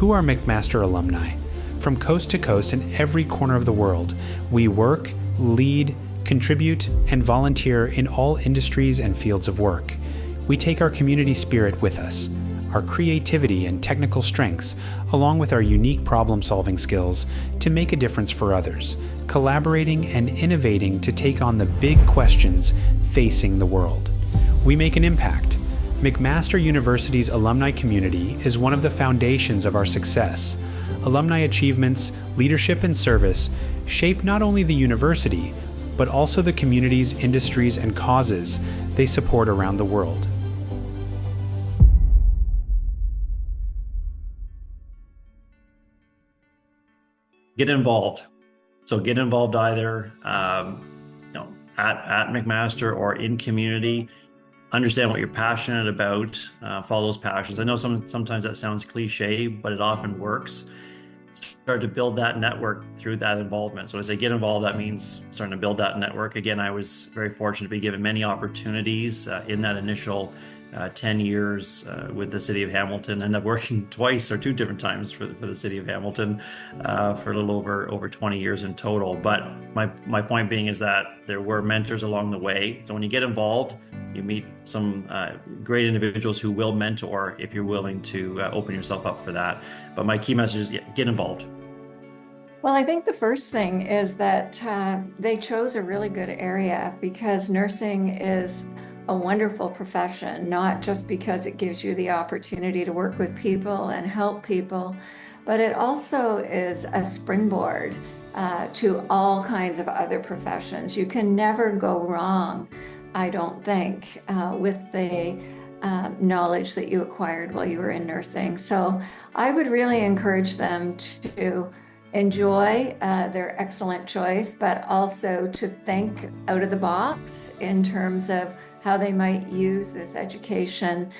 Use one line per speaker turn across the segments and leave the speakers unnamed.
Who are McMaster alumni? From coast to coast in every corner of the world, we work, lead, contribute, and volunteer in all industries and fields of work. We take our community spirit with us, our creativity and technical strengths, along with our unique problem-solving skills, to make a difference for others, collaborating and innovating to take on the big questions facing the world. We make an impact. McMaster University's alumni community is one of the foundations of our success. Alumni achievements, leadership, and service shape not only the university, but also the communities, industries, and causes they support around the world.
Get involved. So get involved either at McMaster or in community. Understand what you're passionate about. Follow those passions. I know sometimes that sounds cliche, but it often works. Start to build that network through that involvement. So as I get involved, that means starting to build that network. Again, I was very fortunate to be given many opportunities in that initial 10 years with the city of Hamilton. Ended up working twice or two different times for the city of Hamilton for a little over 20 years in total. But my point being is that there were mentors along the way. So when you get involved, you meet some great individuals who will mentor if you're willing to open yourself up for that. But my key message is get involved.
Well, I think the first thing is that they chose a really good area, because nursing is a wonderful profession, not just because it gives you the opportunity to work with people and help people, but it also is a springboard to all kinds of other professions. You can never go wrong, I don't think, with the knowledge that you acquired while you were in nursing. So I would really encourage them to enjoy their excellent choice, but also to think out of the box in terms of how they might use this education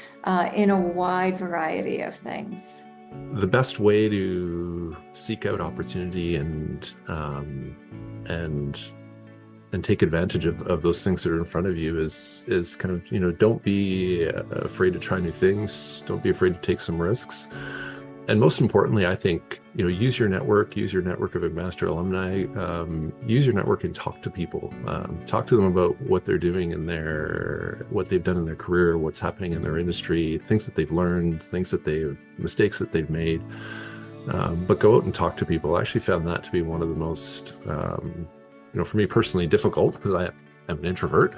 in a wide variety of things.
The best way to seek out opportunity and take advantage of those things that are in front of you is kind of, don't be afraid to try new things. Don't be afraid to take some risks. And most importantly, I think, use your network of McMaster alumni, use your network and talk to people. Talk to them about what they're doing what they've done in their career, what's happening in their industry, things that they've learned, mistakes that they've made. But go out and talk to people. I actually found that to be one of the most, for me personally, difficult, because I am an introvert.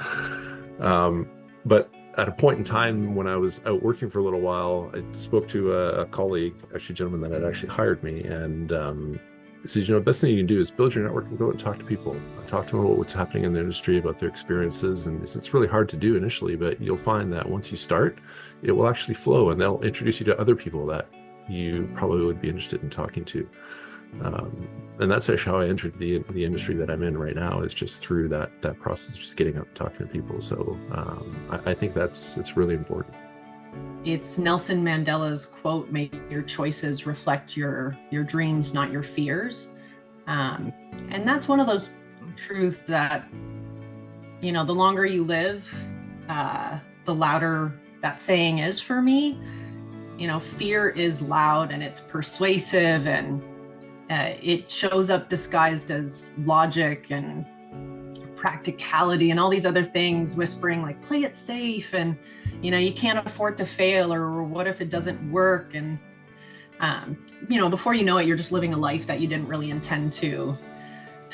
But at a point in time when I was out working for a little while, I spoke to a colleague, actually a gentleman that had actually hired me, and he says, the best thing you can do is build your network and go out and talk to people. Talk to them about what's happening in the industry, about their experiences. And it's really hard to do initially, but you'll find that once you start, it will actually flow, and they'll introduce you to other people that you probably would be interested in talking to. And that's actually how I entered the industry that I'm in right now, is just through that process, just getting out and talking to people. So I think it's really important.
It's Nelson Mandela's quote, "Make your choices reflect your dreams, not your fears." And that's one of those truths that, the longer you live, the louder that saying is for me. Fear is loud and it's persuasive, and it shows up disguised as logic and practicality and all these other things, whispering like, play it safe, and you can't afford to fail, or what if it doesn't work? And before you know it, you're just living a life that you didn't really intend to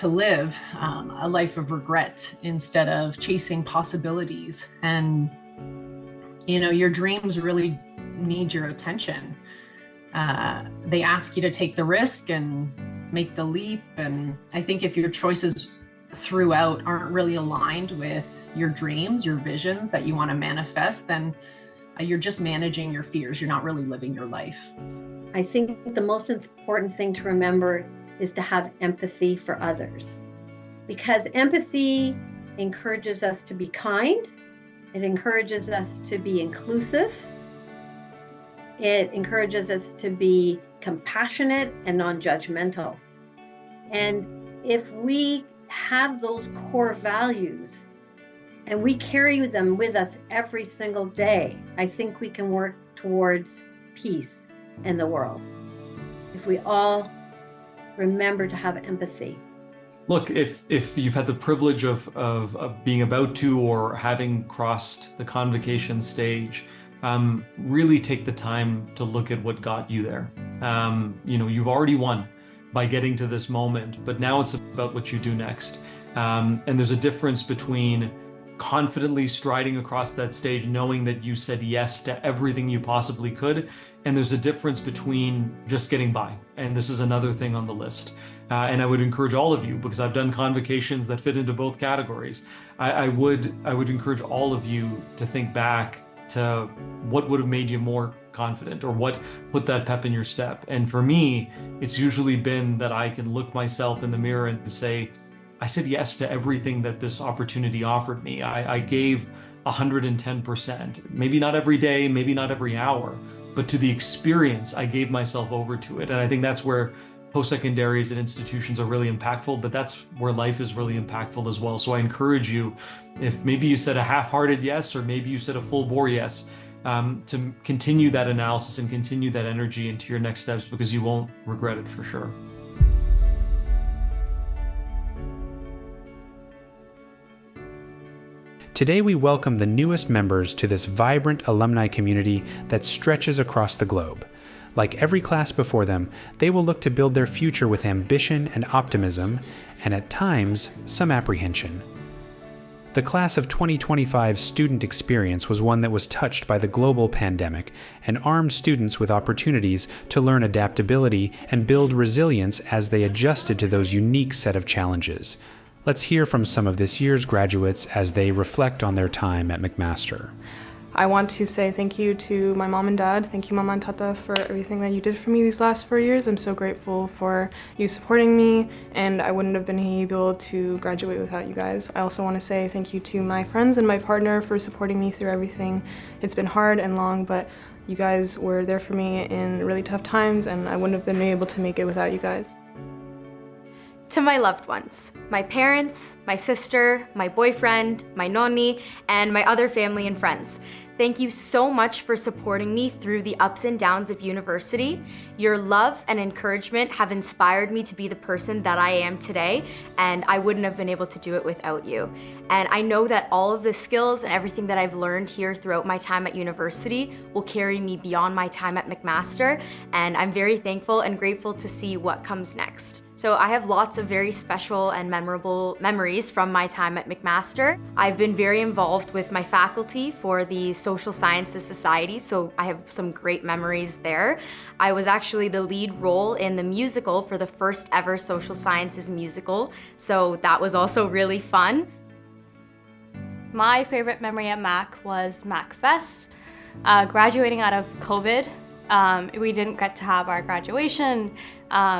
live, a life of regret instead of chasing possibilities. And your dreams really need your attention. They ask you to take the risk and make the leap. And I think if your choices throughout aren't really aligned with your dreams, your visions that you want to manifest, then you're just managing your fears. You're not really living your life.
I think the most important thing to remember is to have empathy for others, because empathy encourages us to be kind. It encourages us to be inclusive. It encourages us to be compassionate and non-judgmental. And if we have those core values and we carry them with us every single day, I think we can work towards peace in the world. if we all remember to have empathy.
Look, if you've had the privilege of being about to or having crossed the convocation stage, really take the time to look at what got you there. You've already won by getting to this moment, but now it's about what you do next. And there's a difference between confidently striding across that stage, knowing that you said yes to everything you possibly could. And there's a difference between just getting by. And this is another thing on the list. And I would encourage all of you, because I've done convocations that fit into both categories. I would encourage all of you to think back to what would have made you more confident, or what put that pep in your step. And for me, it's usually been that I can look myself in the mirror and say, I said yes to everything that this opportunity offered me. I gave 110%, maybe not every day, maybe not every hour, but to the experience, I gave myself over to it. And I think that's where post-secondaries and institutions are really impactful, but that's where life is really impactful as well. So I encourage you, if maybe you said a half-hearted yes, or maybe you said a full-bore yes, to continue that analysis and continue that energy into your next steps, because you won't regret it for sure.
Today we welcome the newest members to this vibrant alumni community that stretches across the globe. Like every class before them, they will look to build their future with ambition and optimism, and at times, some apprehension. The class of 2025 student experience was one that was touched by the global pandemic and armed students with opportunities to learn adaptability and build resilience as they adjusted to those unique set of challenges. Let's hear from some of this year's graduates as they reflect on their time at McMaster.
I want to say thank you to my mom and dad. Thank you, Mama and Tata, for everything that you did for me these last 4 years. I'm so grateful for you supporting me, and I wouldn't have been able to graduate without you guys. I also want to say thank you to my friends and my partner for supporting me through everything. It's been hard and long, but you guys were there for me in really tough times, and I wouldn't have been able to make it without you guys.
To my loved ones, my parents, my sister, my boyfriend, my nonni, and my other family and friends. Thank you so much for supporting me through the ups and downs of university. Your love and encouragement have inspired me to be the person that I am today, and I wouldn't have been able to do it without you. And I know that all of the skills and everything that I've learned here throughout my time at university will carry me beyond my time at McMaster, and I'm very thankful and grateful to see what comes next. So I have lots of very special and memorable memories from my time at McMaster. I've been very involved with my faculty for the Social Sciences Society, so I have some great memories there. I was actually the lead role in the musical for the first ever Social Sciences musical, so that was also really fun.
My favorite memory at Mac was MacFest. Graduating out of COVID, we didn't get to have our graduation.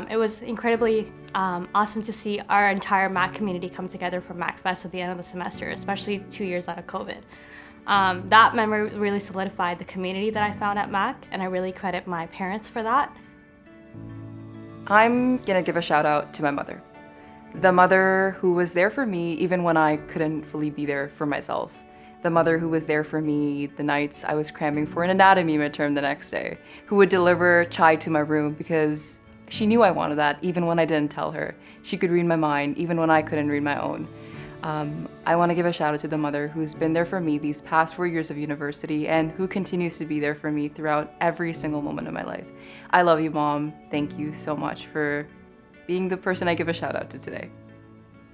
It was incredibly awesome to see our entire Mac community come together for MacFest at the end of the semester, especially 2 years out of COVID. That memory really solidified the community that I found at Mac, and I really credit my parents for that.
I'm gonna give a shout out to my mother. The mother who was there for me even when I couldn't fully be there for myself. The mother who was there for me the nights I was cramming for an anatomy midterm the next day, who would deliver chai to my room because she knew I wanted that even when I didn't tell her. She could read my mind even when I couldn't read my own. I want to give a shout out to the mother who's been there for me these past 4 years of university and who continues to be there for me throughout every single moment of my life. I love you, Mom. Thank you so much for being the person I give a shout out to today.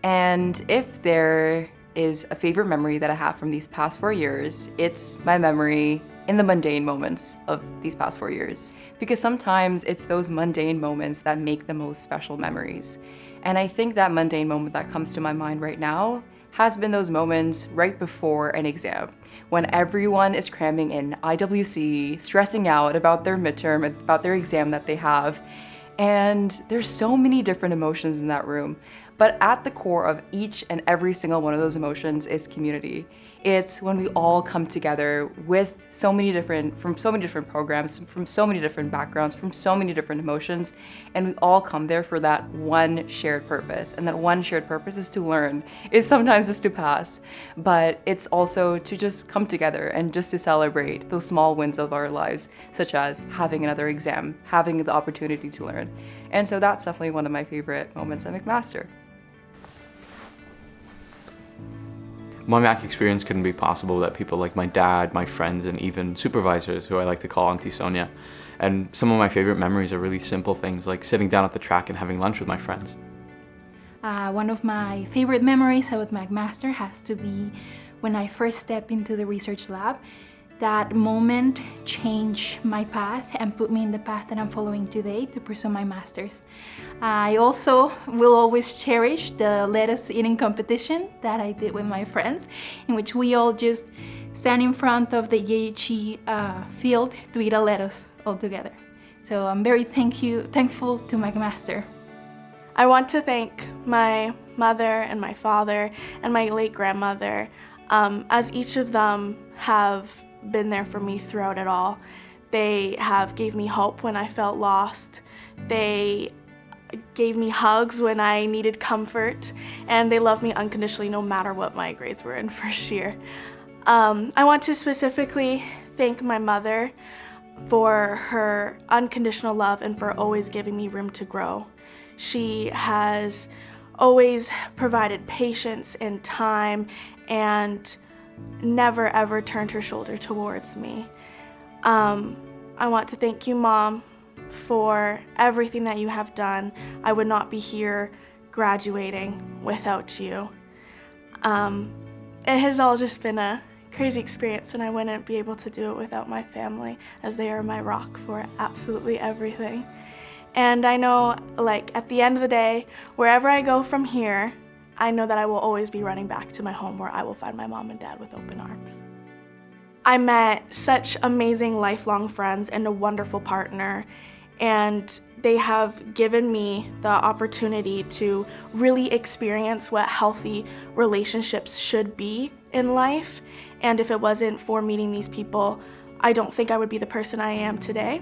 And if there is a favorite memory that I have from these past 4 years, it's my memory in the mundane moments of these past 4 years. Because sometimes it's those mundane moments that make the most special memories. And I think that mundane moment that comes to my mind right now has been those moments right before an exam, when everyone is cramming in IWC, stressing out about their midterm, about their exam that they have. And there's so many different emotions in that room. But at the core of each and every single one of those emotions is community. It's when we all come together with from so many different programs, from so many different backgrounds, from so many different emotions, and we all come there for that one shared purpose. And that one shared purpose is to learn. It's sometimes just to pass, but it's also to just come together and just to celebrate those small wins of our lives, such as having another exam, having the opportunity to learn. And so that's definitely one of my favorite moments at McMaster.
My Mac experience couldn't be possible without people like my dad, my friends, and even supervisors, who I like to call Auntie Sonia. And some of my favorite memories are really simple things, like sitting down at the track and having lunch with my friends.
One of my favorite memories about McMaster has to be when I first stepped into the research lab. That moment changed my path and put me in the path that I'm following today to pursue my master's. I also will always cherish the lettuce eating competition that I did with my friends, in which we all just stand in front of the YHE field to eat a lettuce all together. So I'm very thankful to McMaster.
I want to thank my mother and my father and my late grandmother, as each of them have been there for me throughout it all. They have gave me hope when I felt lost. They gave me hugs when I needed comfort, and they loved me unconditionally no matter what my grades were in first year. I want to specifically thank my mother for her unconditional love and for always giving me room to grow. She has always provided patience and time and never ever turned her shoulder towards me. I want to thank you, Mom, for everything that you have done. I would not be here graduating without you. It has all just been a crazy experience, and I wouldn't be able to do it without my family, as they are my rock for absolutely everything. And I know, like, at the end of the day, wherever I go from here, I know that I will always be running back to my home, where I will find my mom and dad with open arms. I met such amazing lifelong friends and a wonderful partner, and they have given me the opportunity to really experience what healthy relationships should be in life. And if it wasn't for meeting these people, I don't think I would be the person I am today.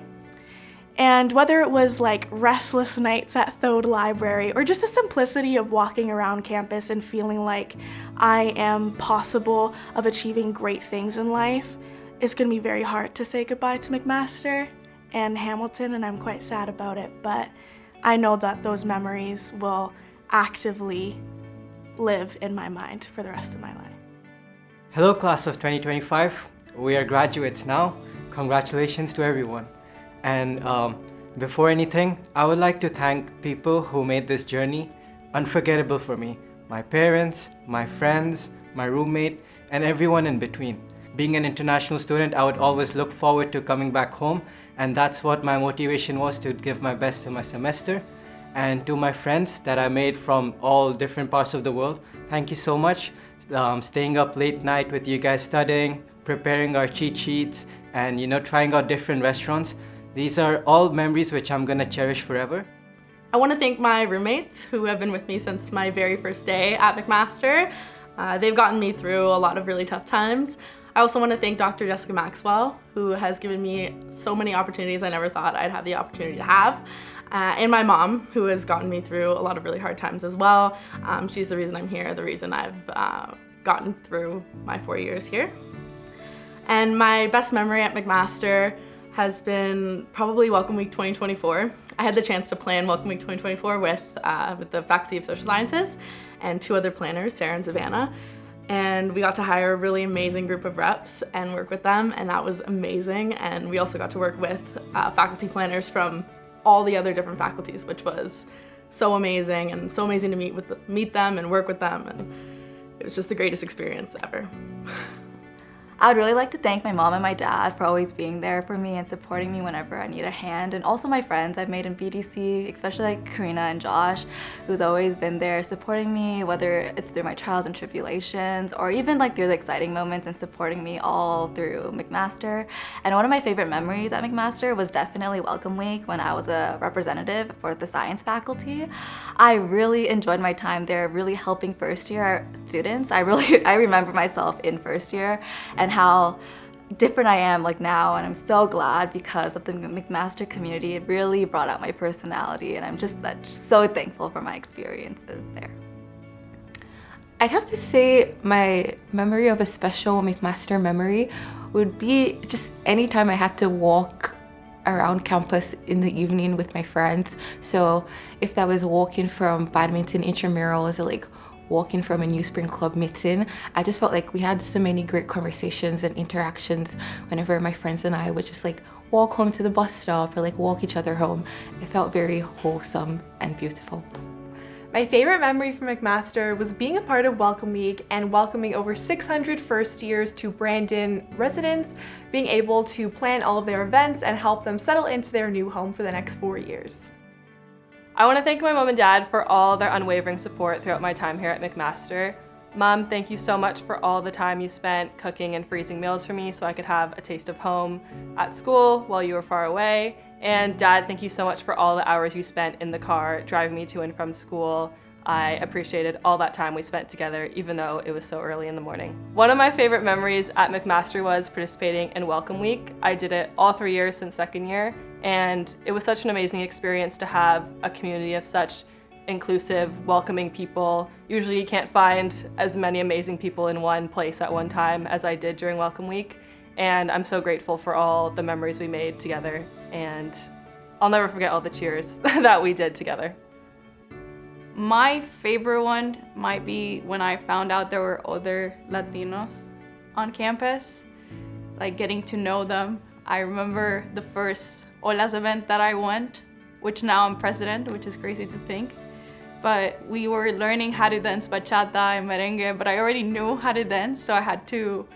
And whether it was like restless nights at Thode Library or just the simplicity of walking around campus and feeling like I am possible of achieving great things in life, it's going to be very hard to say goodbye to McMaster and Hamilton, and I'm quite sad about it, but I know that those memories will actively live in my mind for the rest of my life.
Hello, class of 2025. We are graduates now. Congratulations to everyone. And before anything, I would like to thank people who made this journey unforgettable for me. My parents, my friends, my roommate, and everyone in between. Being an international student, I would always look forward to coming back home, and that's what my motivation was, to give my best in my semester. And to my friends that I made from all different parts of the world, thank you so much. Staying up late night with you guys studying, preparing our cheat sheets, and trying out different restaurants. These are all memories which I'm gonna cherish forever.
I want to thank my roommates who have been with me since my very first day at McMaster. They've gotten me through a lot of really tough times. I also want to thank Dr. Jessica Maxwell, who has given me so many opportunities I never thought I'd have the opportunity to have. And my mom, who has gotten me through a lot of really hard times as well. She's the reason I'm here, the reason I've gotten through my 4 years here. And my best memory at McMaster has been probably Welcome Week 2024. I had the chance to plan Welcome Week 2024 with the Faculty of Social Sciences and two other planners, Sarah and Savannah. And we got to hire a really amazing group of reps and work with them, and that was amazing. And we also got to work with faculty planners from all the other different faculties, which was so amazing, and so amazing to meet them and work with them. And it was just the greatest experience ever.
I would really like to thank my mom and my dad for always being there for me and supporting me whenever I need a hand, and also my friends I've made in BDC, especially like Karina and Josh, who's always been there supporting me, whether it's through my trials and tribulations or even like through the exciting moments and supporting me all through McMaster. And one of my favorite memories at McMaster was definitely Welcome Week when I was a representative for the science faculty. I really enjoyed my time there, really helping first year students. I remember myself in first year and how different I am like now, and I'm so glad because of the McMaster community. It really brought out my personality, and I'm just so thankful for my experiences there.
I'd have to say my memory of a special McMaster memory would be just anytime I had to walk around campus in the evening with my friends. So if that was walking from badminton intramurals or like walking from a New Spring Club meeting, I just felt like we had so many great conversations and interactions whenever my friends and I would just like walk home to the bus stop or like walk each other home. It felt very wholesome and beautiful.
My favorite memory from McMaster was being a part of Welcome Week and welcoming over 600 first years to Brandon residents, being able to plan all of their events and help them settle into their new home for the next 4 years.
I want to thank my mom and dad for all their unwavering support throughout my time here at McMaster. Mom, thank you so much for all the time you spent cooking and freezing meals for me so I could have a taste of home at school while you were far away. And Dad, thank you so much for all the hours you spent in the car driving me to and from school. I appreciated all that time we spent together, even though it was so early in the morning. One of my favorite memories at McMaster was participating in Welcome Week. I did it all 3 years since second year, and it was such an amazing experience to have a community of such inclusive, welcoming people. Usually you can't find as many amazing people in one place at one time as I did during Welcome Week, and I'm so grateful for all the memories we made together, and I'll never forget all the cheers that we did together.
My favorite one might be when I found out there were other Latinos on campus, like getting to know them. I remember the first Olas event that I went, which now I'm president, which is crazy to think. But we were learning how to dance bachata and merengue, but I already knew how to dance, so I had to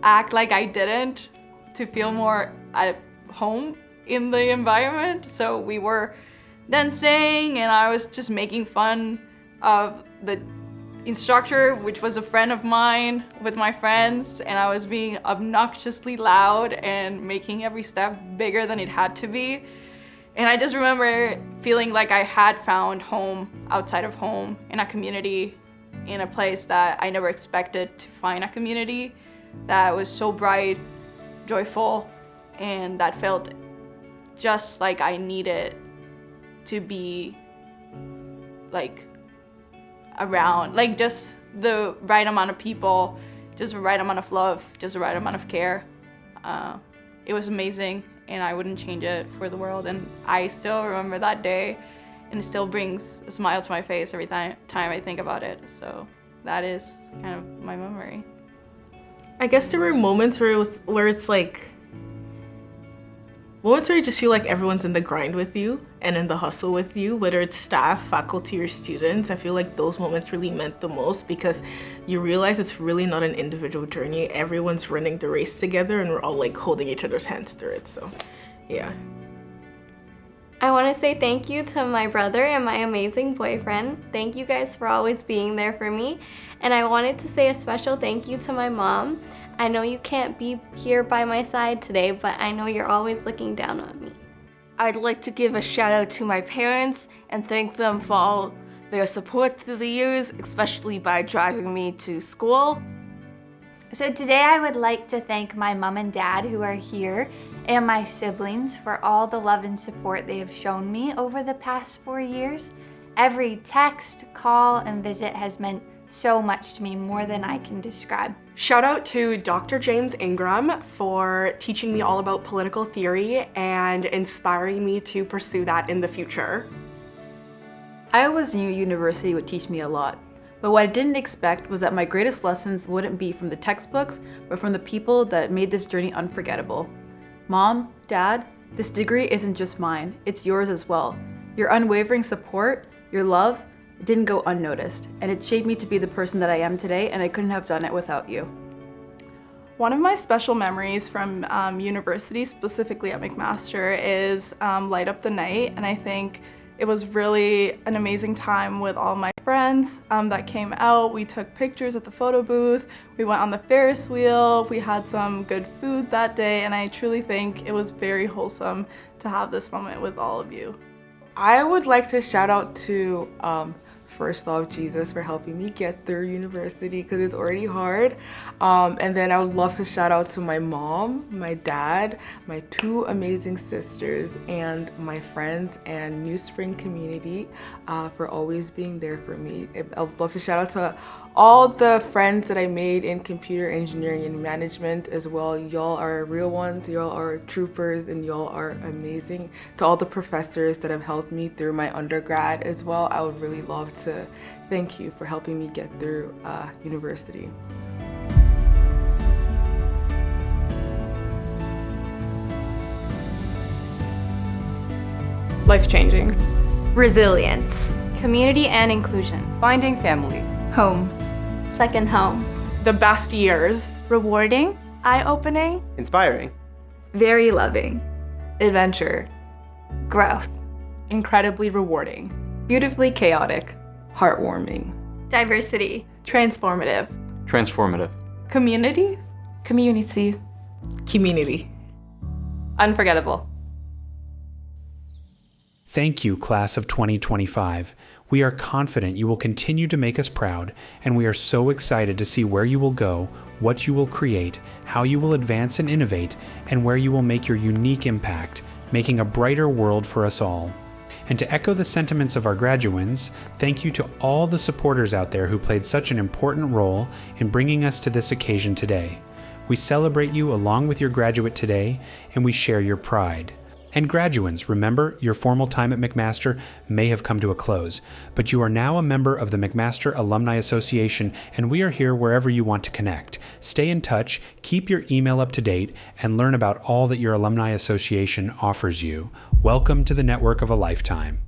act like I didn't to feel more at home in the environment. So we were dancing and I was just making fun of the instructor, which was a friend of mine, with my friends, and I was being obnoxiously loud and making every step bigger than it had to be. And I just remember feeling like I had found home outside of home, in a community, in a place that I never expected to find a community that was so bright, joyful, and that felt just like I needed to be like around, like just the right amount of people, just the right amount of love, just the right amount of care. It was amazing, and I wouldn't change it for the world. And I still remember that day, and it still brings a smile to my face every time I think about it. So that is kind of my memory.
I guess there were moments where it's like moments where you just feel like everyone's in the grind with you and in the hustle with you, whether it's staff, faculty, or students. I feel like those moments really meant the most because you realize it's really not an individual journey. Everyone's running the race together and we're all like holding each other's hands through it. So, yeah.
I want to say thank you to my brother and my amazing boyfriend. Thank you guys for always being there for me. And I wanted to say a special thank you to my mom. I know you can't be here by my side today, but I know you're always looking down on me.
I'd like to give a shout out to my parents and thank them for all their support through the years, especially by driving me to school.
So today I would like to thank my mom and dad who are here and my siblings for all the love and support they have shown me over the past 4 years. Every text, call, and visit has meant so much to me, more than I can describe.
Shout out to Dr. James Ingram for teaching me all about political theory and inspiring me to pursue that in the future.
I always knew university would teach me a lot, but what I didn't expect was that my greatest lessons wouldn't be from the textbooks, but from the people that made this journey unforgettable. Mom, Dad, this degree isn't just mine, it's yours as well. Your unwavering support, your love, it didn't go unnoticed, and it shaped me to be the person that I am today, and I couldn't have done it without you.
One of my special memories from university, specifically at McMaster, is Light Up the Night, and I think it was really an amazing time with all my friends that came out. We took pictures at the photo booth, we went on the Ferris wheel, we had some good food that day, and I truly think it was very wholesome to have this moment with all of you.
I would like to shout out to First Love Jesus for helping me get through university because it's already hard. And then I would love to shout out to my mom, my dad, my two amazing sisters, and my friends and New Spring community for always being there for me. I would love to shout out to all the friends that I made in computer engineering and management as well. Y'all are real ones, y'all are troopers, and y'all are amazing. To all the professors that have helped me through my undergrad as well, I would really love to thank you for helping me get through university.
Life-changing.
Resilience.
Community and inclusion.
Finding family.
Home. Second home.
The best years.
Rewarding. Eye-opening.
Inspiring.
Very loving.
Adventure.
Growth.
Incredibly rewarding.
Beautifully chaotic. Heartwarming.
Diversity.
Transformative.
Transformative.
Community.
Community.
Community. Unforgettable.
Thank you, class of 2025. We are confident you will continue to make us proud, and we are so excited to see where you will go, what you will create, how you will advance and innovate, and where you will make your unique impact, making a brighter world for us all. And to echo the sentiments of our graduands, thank you to all the supporters out there who played such an important role in bringing us to this occasion today. We celebrate you along with your graduate today, and we share your pride. And graduands, remember, your formal time at McMaster may have come to a close, but you are now a member of the McMaster Alumni Association, and we are here wherever you want to connect. Stay in touch, keep your email up to date, and learn about all that your Alumni Association offers you. Welcome to the network of a lifetime.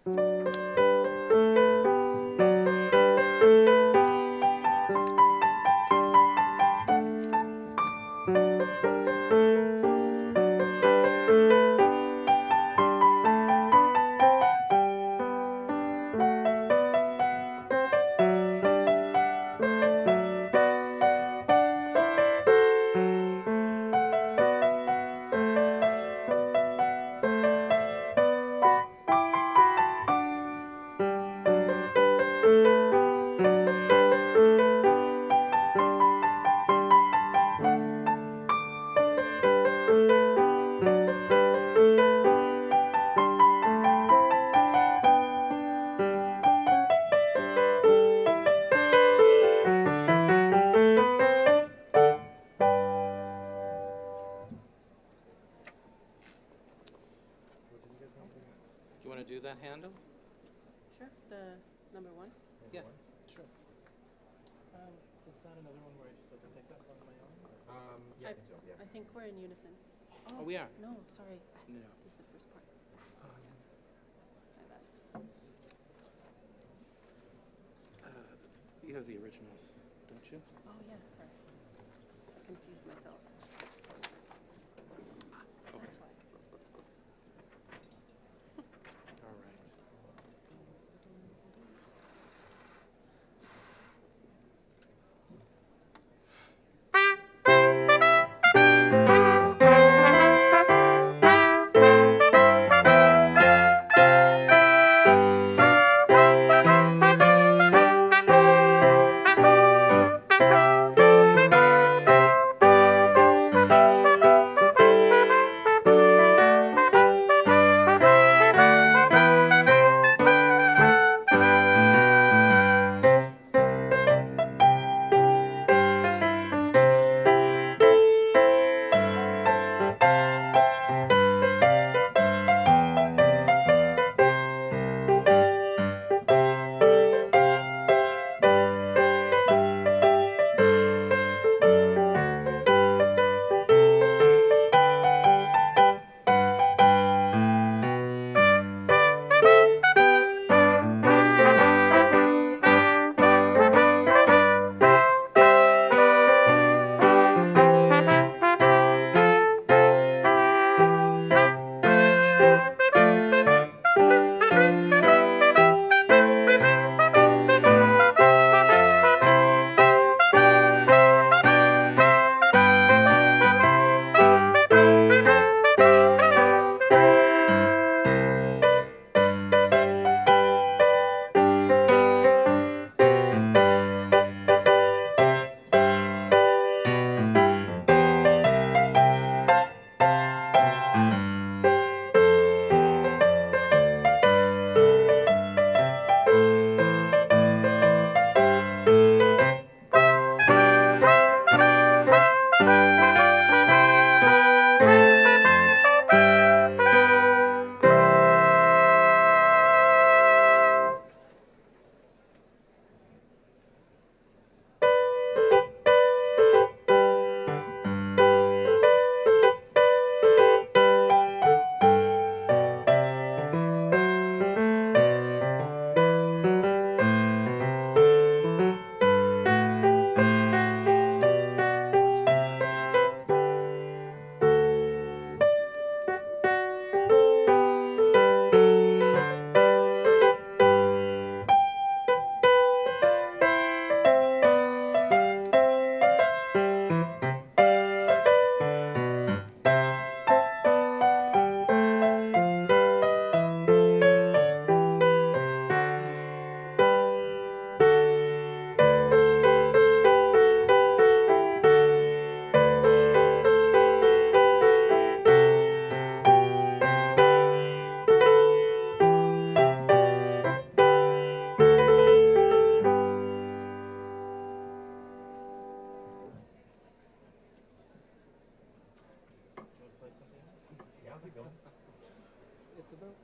Do you want to do that handle?
Sure. The number one?
Yeah, sure.
Is that another one where I just have to pick up on my own?
Yeah.
I think we're in unison.
Oh, we are?
No, sorry.
No.
This is the first part. My bad.
You have the originals, don't you?
Oh, yeah, sorry. I confused myself. That's why.
All right.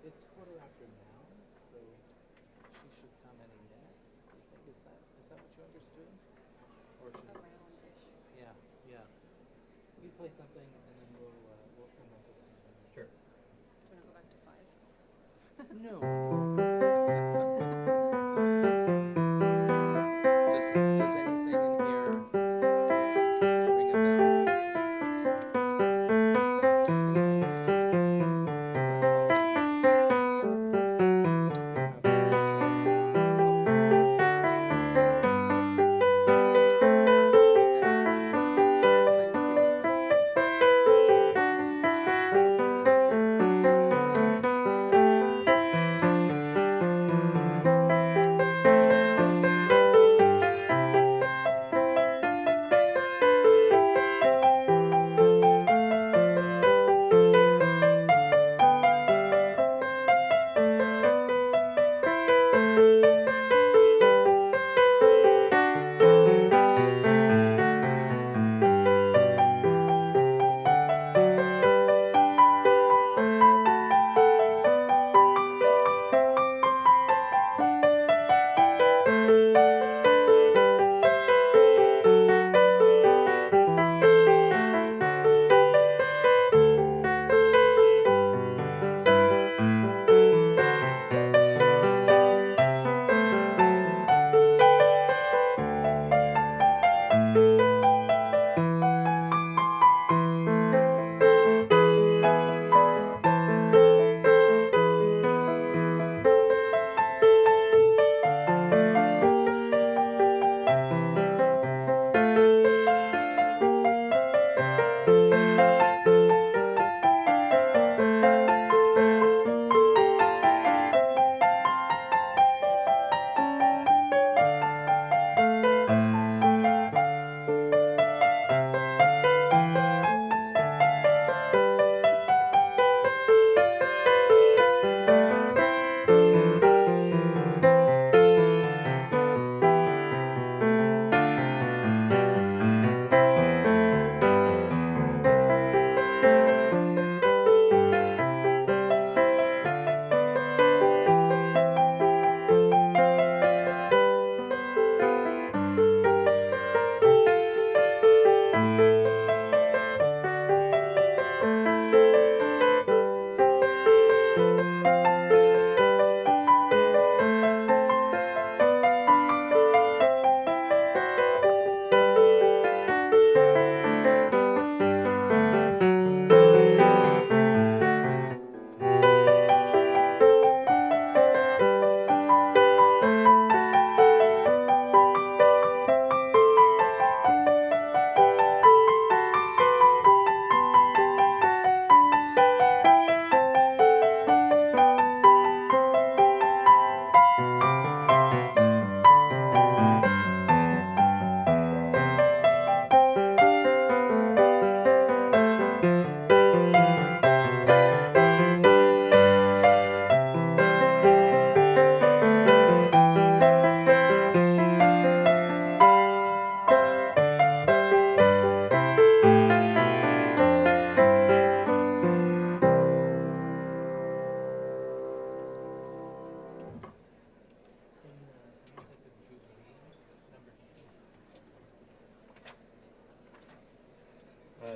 It's quarter after now, so she should come any minute. Do you think is that what you understood? Or should
Around-ish.
Yeah, yeah. You play something and then we'll come up with something. Sure.
Do you want to go back to 5?
No.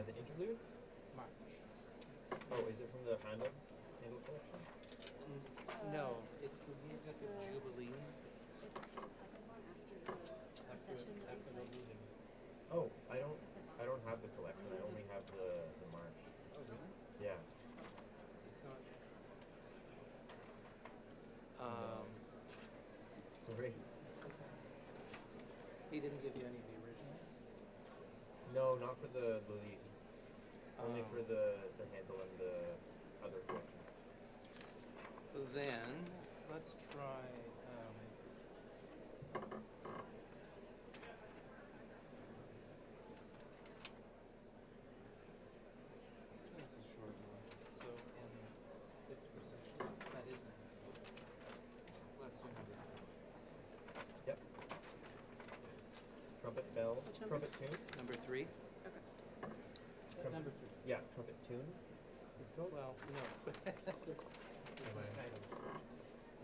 The interlude?
March.
Oh, is it from the Handel collection?
No, it's the music of Jubilee.
It's the second one after the
Lulling.
Oh, I don't have the collection. I only have the march.
Oh, really?
Yeah.
It's not.
Sorry.
He didn't give you any of the originals?
No, not for the lead. Only for the Handel and the other collection.
Then let's try. This is a short one. So in 6 processions, that is number. Let's do number 3.
Yep. Trumpet bell. Trumpet tune.
Number 3. Number 3.
Yeah, trumpet tune. It's called.
Well, no. Titles.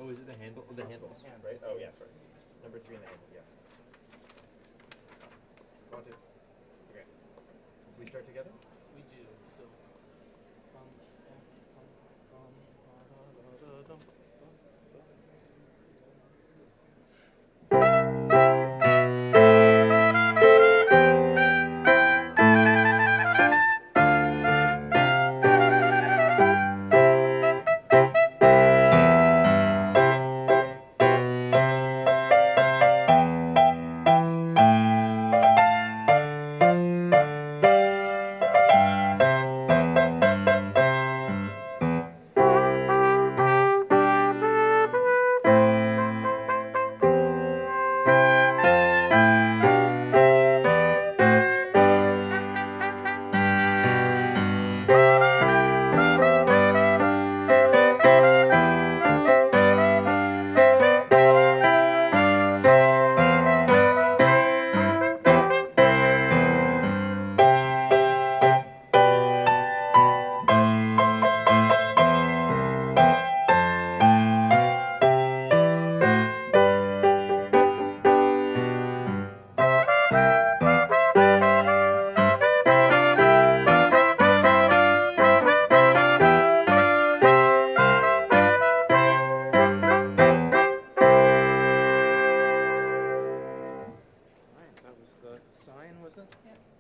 Oh, is it the Handel? The Handels, right? Oh, yeah, sorry. Number 3 in the Handel, yeah. Wanted. Okay. We start together?
We do. So.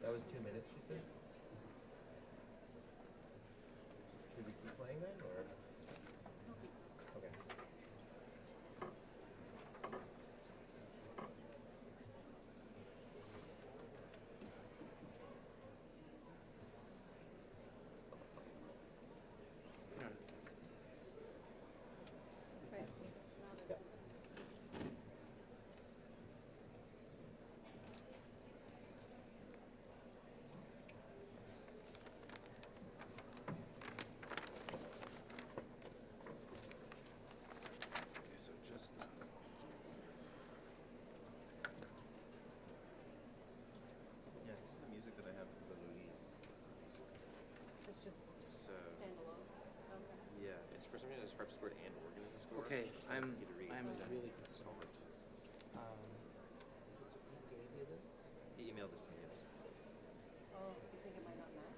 That was 2 minutes, you said? Should we keep playing then, or? Okay.
So just
Yeah, this is the music that I have for the Louis.
It's just
So,
standalone. Okay.
yeah, it's for some reason it's harpsichord and organ in the score.
Okay,
It's
I'm
tricky to read.
really concerned. This is who gave you this?
He emailed this to me, yes.
Oh, you think it might not match?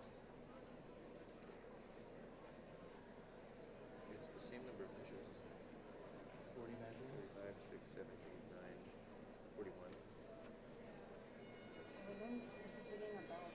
It's the same number of measures.
40 measures?
5, 6, 7, 8, 9, 41.
This is ringing a bell.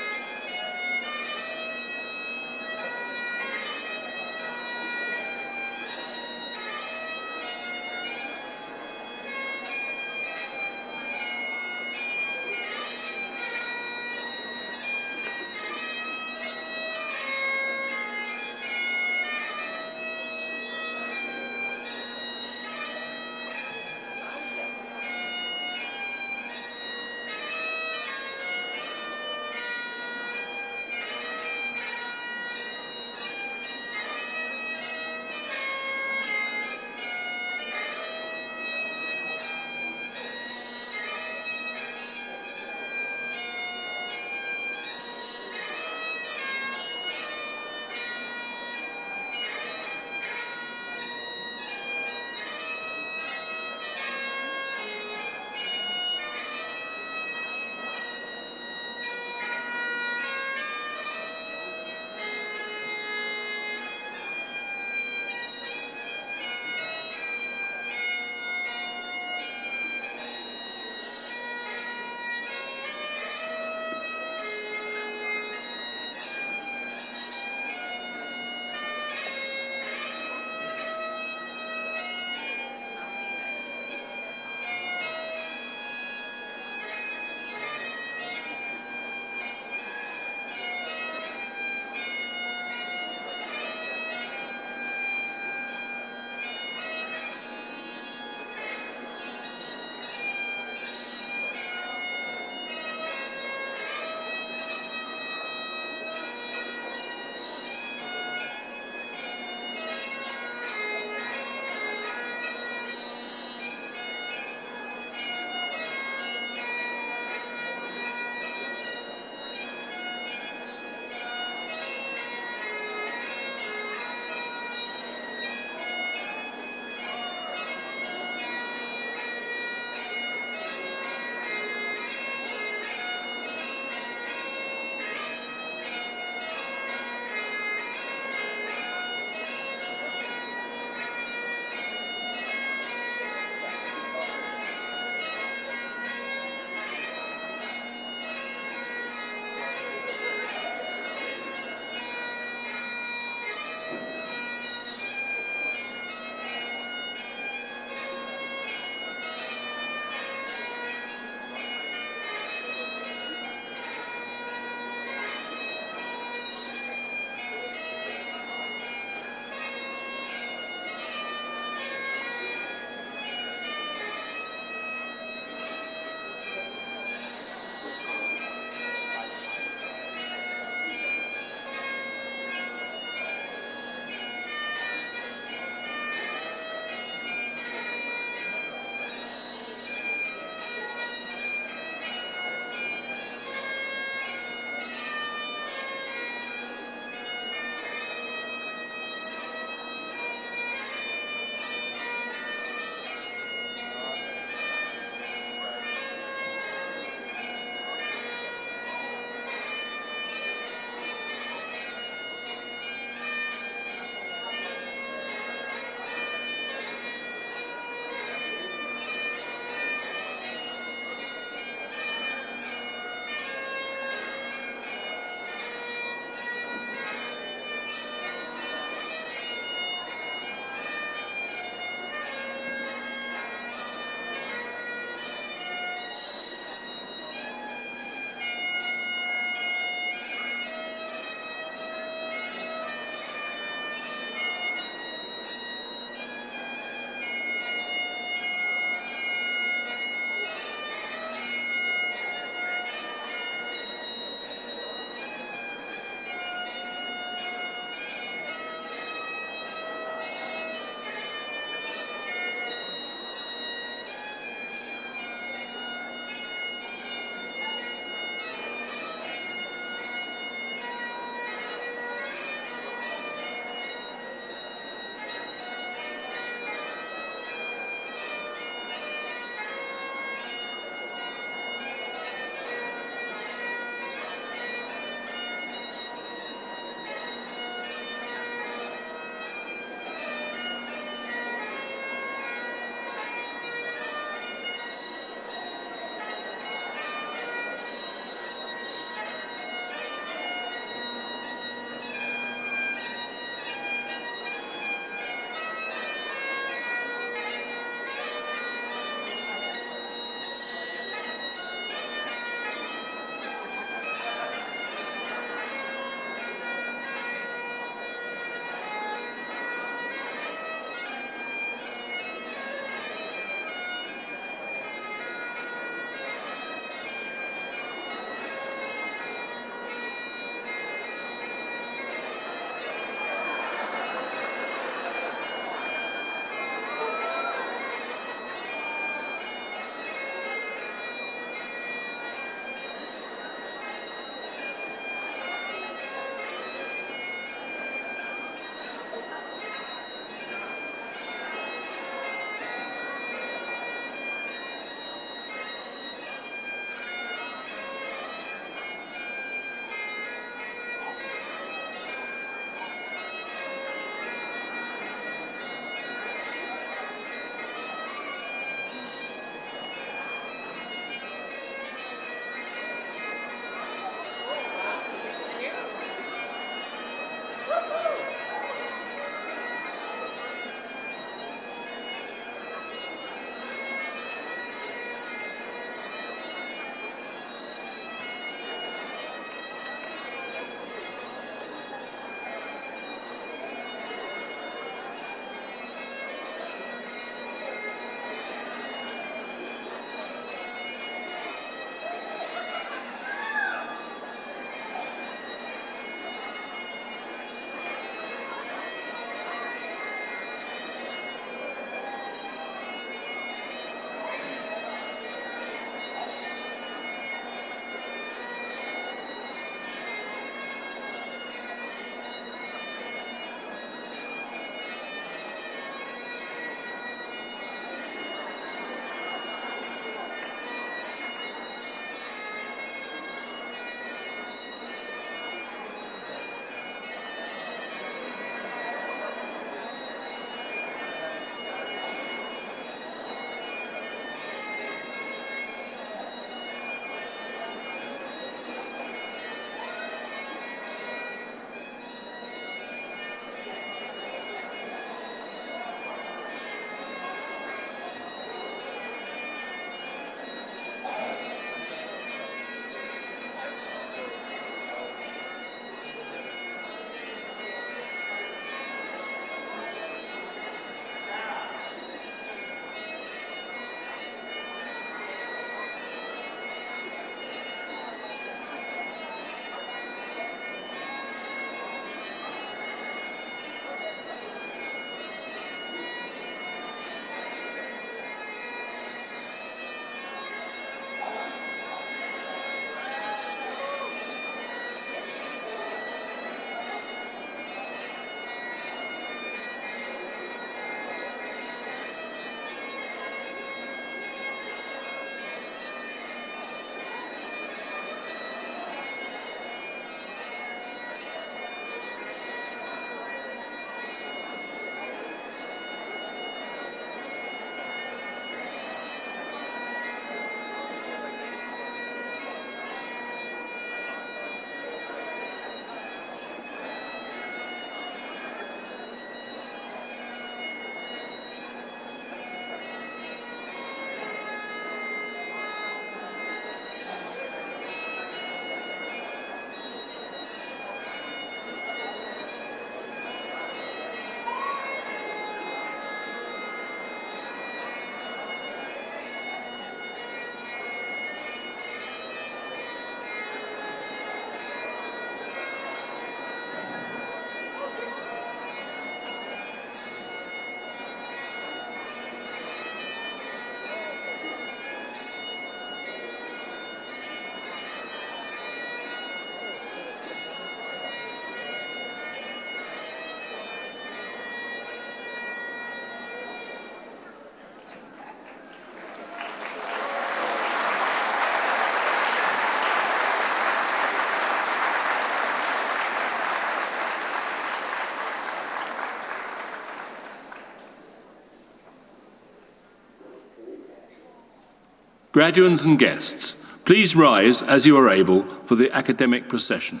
Graduands and guests, please rise as you are able for the academic procession.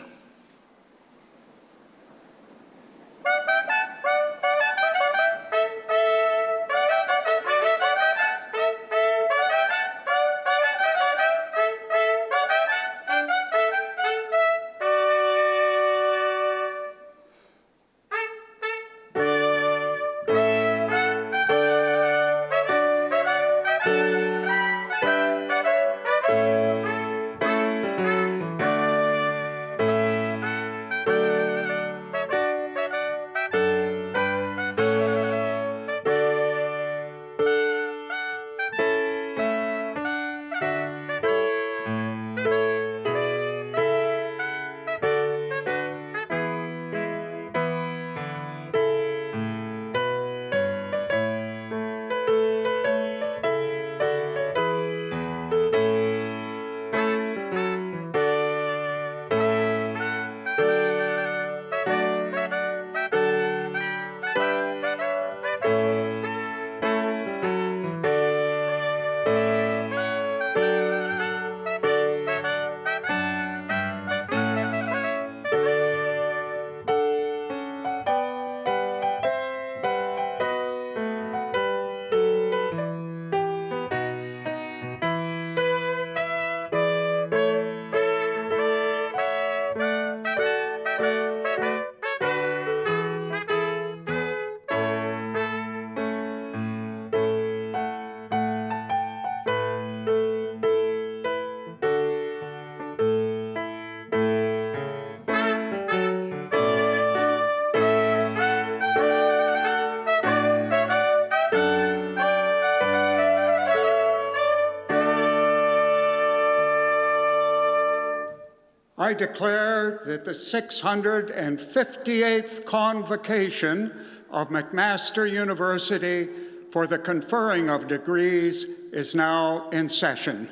I declare that the 658th Convocation of McMaster University for the conferring of degrees is now in session.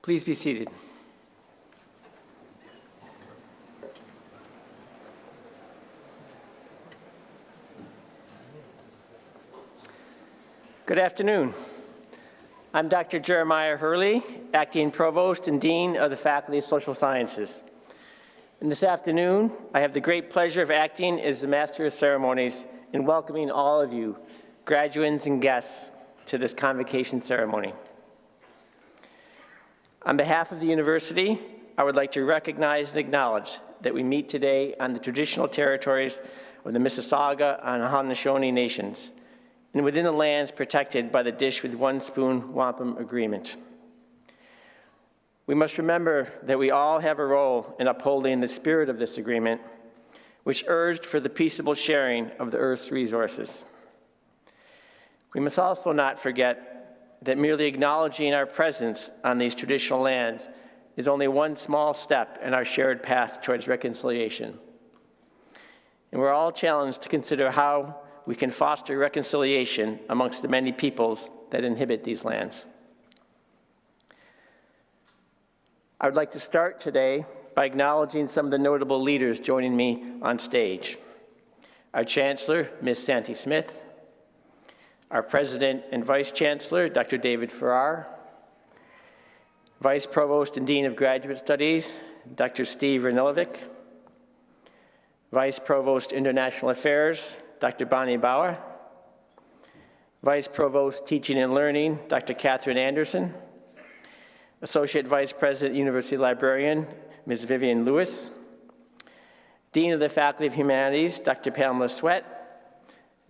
Please be seated. Good afternoon. I'm Dr. Jeremiah Hurley, Acting Provost and Dean of the Faculty of Social Sciences. And this afternoon, I have the great pleasure of acting as the Master of Ceremonies and welcoming all of you, graduands and guests, to this convocation ceremony. On behalf of the university, I would like to recognize and acknowledge that we meet today on the traditional territories of the Mississauga and Haudenosaunee nations, and within the lands protected by the Dish with One Spoon Wampum Agreement. We must remember that we all have a role in upholding the spirit of this agreement, which urged for the peaceable sharing of the Earth's resources. We must also not forget that merely acknowledging our presence on these traditional lands is only one small step in our shared path towards reconciliation. And we're all challenged to consider how we can foster reconciliation amongst the many peoples that inhabit these lands. I would like to start today by acknowledging some of the notable leaders joining me on stage. Our Chancellor, Ms. Santi Smith, our President and Vice Chancellor, Dr. David Farrar, Vice Provost and Dean of Graduate Studies, Dr. Steve Ranilovic, Vice Provost International Affairs, Dr. Bonnie Bauer, Vice Provost Teaching and Learning, Dr. Catherine Anderson, Associate Vice President, University Librarian, Ms. Vivian Lewis, Dean of the Faculty of Humanities, Dr. Pamela Sweat,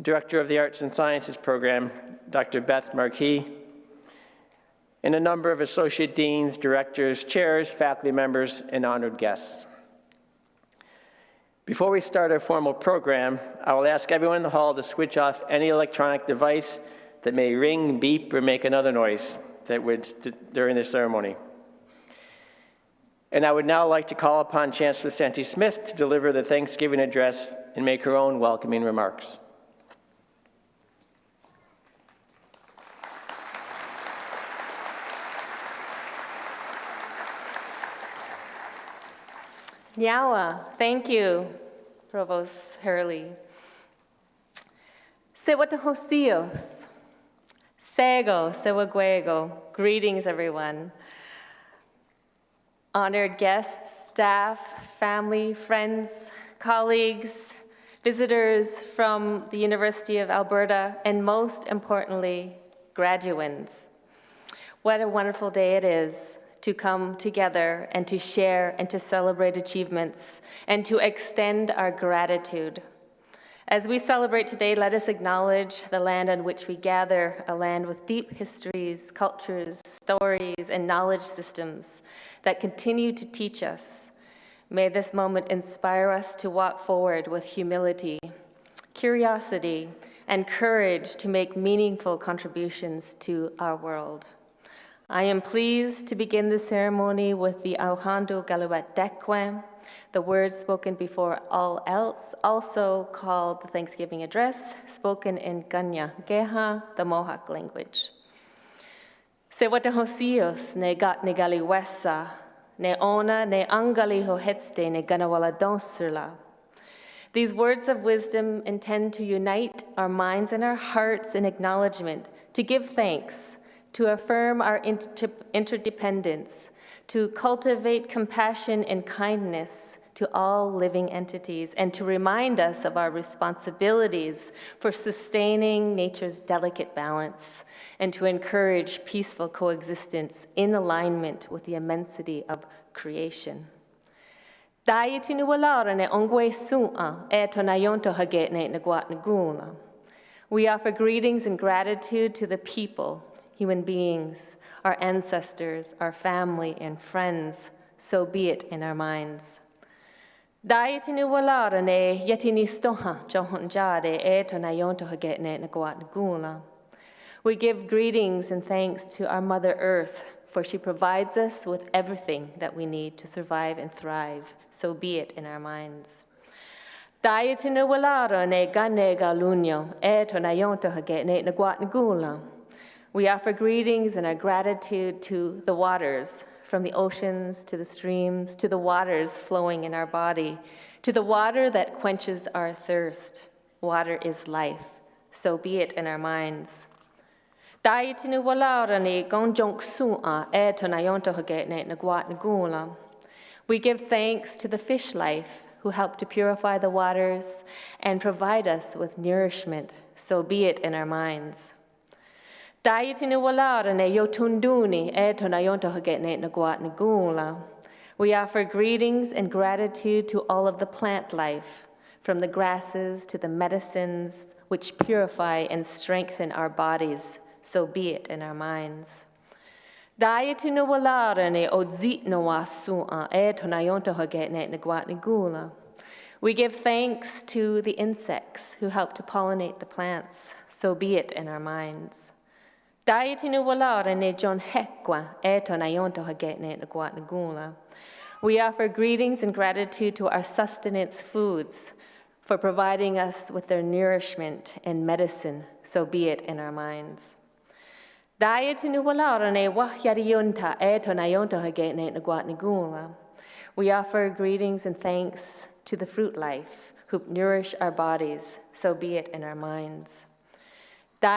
Director of the Arts and Sciences Program, Dr. Beth Marquis, and a number of Associate Deans, Directors, Chairs, faculty members, and honored guests. Before we start our formal program, I will ask everyone in the hall to switch off any electronic device that may ring, beep, or make another noise during the ceremony. And I would now like to call upon Chancellor Santi Smith to deliver the Thanksgiving address and make her own welcoming remarks.
Yawa, thank you, Provost Hurley.
Sewatahosios. Sego, Sewaguego. Greetings, everyone. Honored guests, staff, family, friends, colleagues, visitors from the University of Alberta, and most importantly, graduands. What a wonderful day it is to come together and to share and to celebrate achievements and to extend our gratitude. As we celebrate today, let us acknowledge the land on which we gather, a land with deep histories, cultures, stories, and knowledge systems that continue to teach us. May this moment inspire us to walk forward with humility, curiosity, and courage to make meaningful contributions to our world. I am pleased to begin the ceremony with the Auhando Galuat Dekwe, the words spoken before all else, also called the Thanksgiving Address, spoken in Ganya Geha, the Mohawk language. Sewatahosios ne gat ne galiwesa, ne ona ne angali ho hetste ne ganawala donsula. These words of wisdom intend to unite our minds and our hearts in acknowledgement, to give thanks, to affirm our interdependence, to cultivate compassion and kindness to all living entities, and to remind us of our responsibilities for sustaining nature's delicate balance, and to encourage peaceful coexistence in alignment with the immensity of creation. We offer greetings and gratitude to the people, human beings, our ancestors, our family, and friends, so be it in our minds. We give greetings and thanks to our Mother Earth, for she provides us with everything that we need to survive and thrive, so be it in our minds. We offer greetings and our gratitude to the waters, from the oceans to the streams, to the waters flowing in our body, to the water that quenches our thirst. Water is life, so be it in our minds. We give thanks to the fish life who help to purify the waters and provide us with nourishment, so be it in our minds. We offer greetings and gratitude to all of the plant life, from the grasses to the medicines which purify and strengthen our bodies, so be it in our minds. We give thanks to the insects who help to pollinate the plants, so be it in our minds. We offer greetings and gratitude to our sustenance foods for providing us with their nourishment and medicine, so be it in our minds. We offer greetings and thanks to the fruit life who nourish our bodies, so be it in our minds. We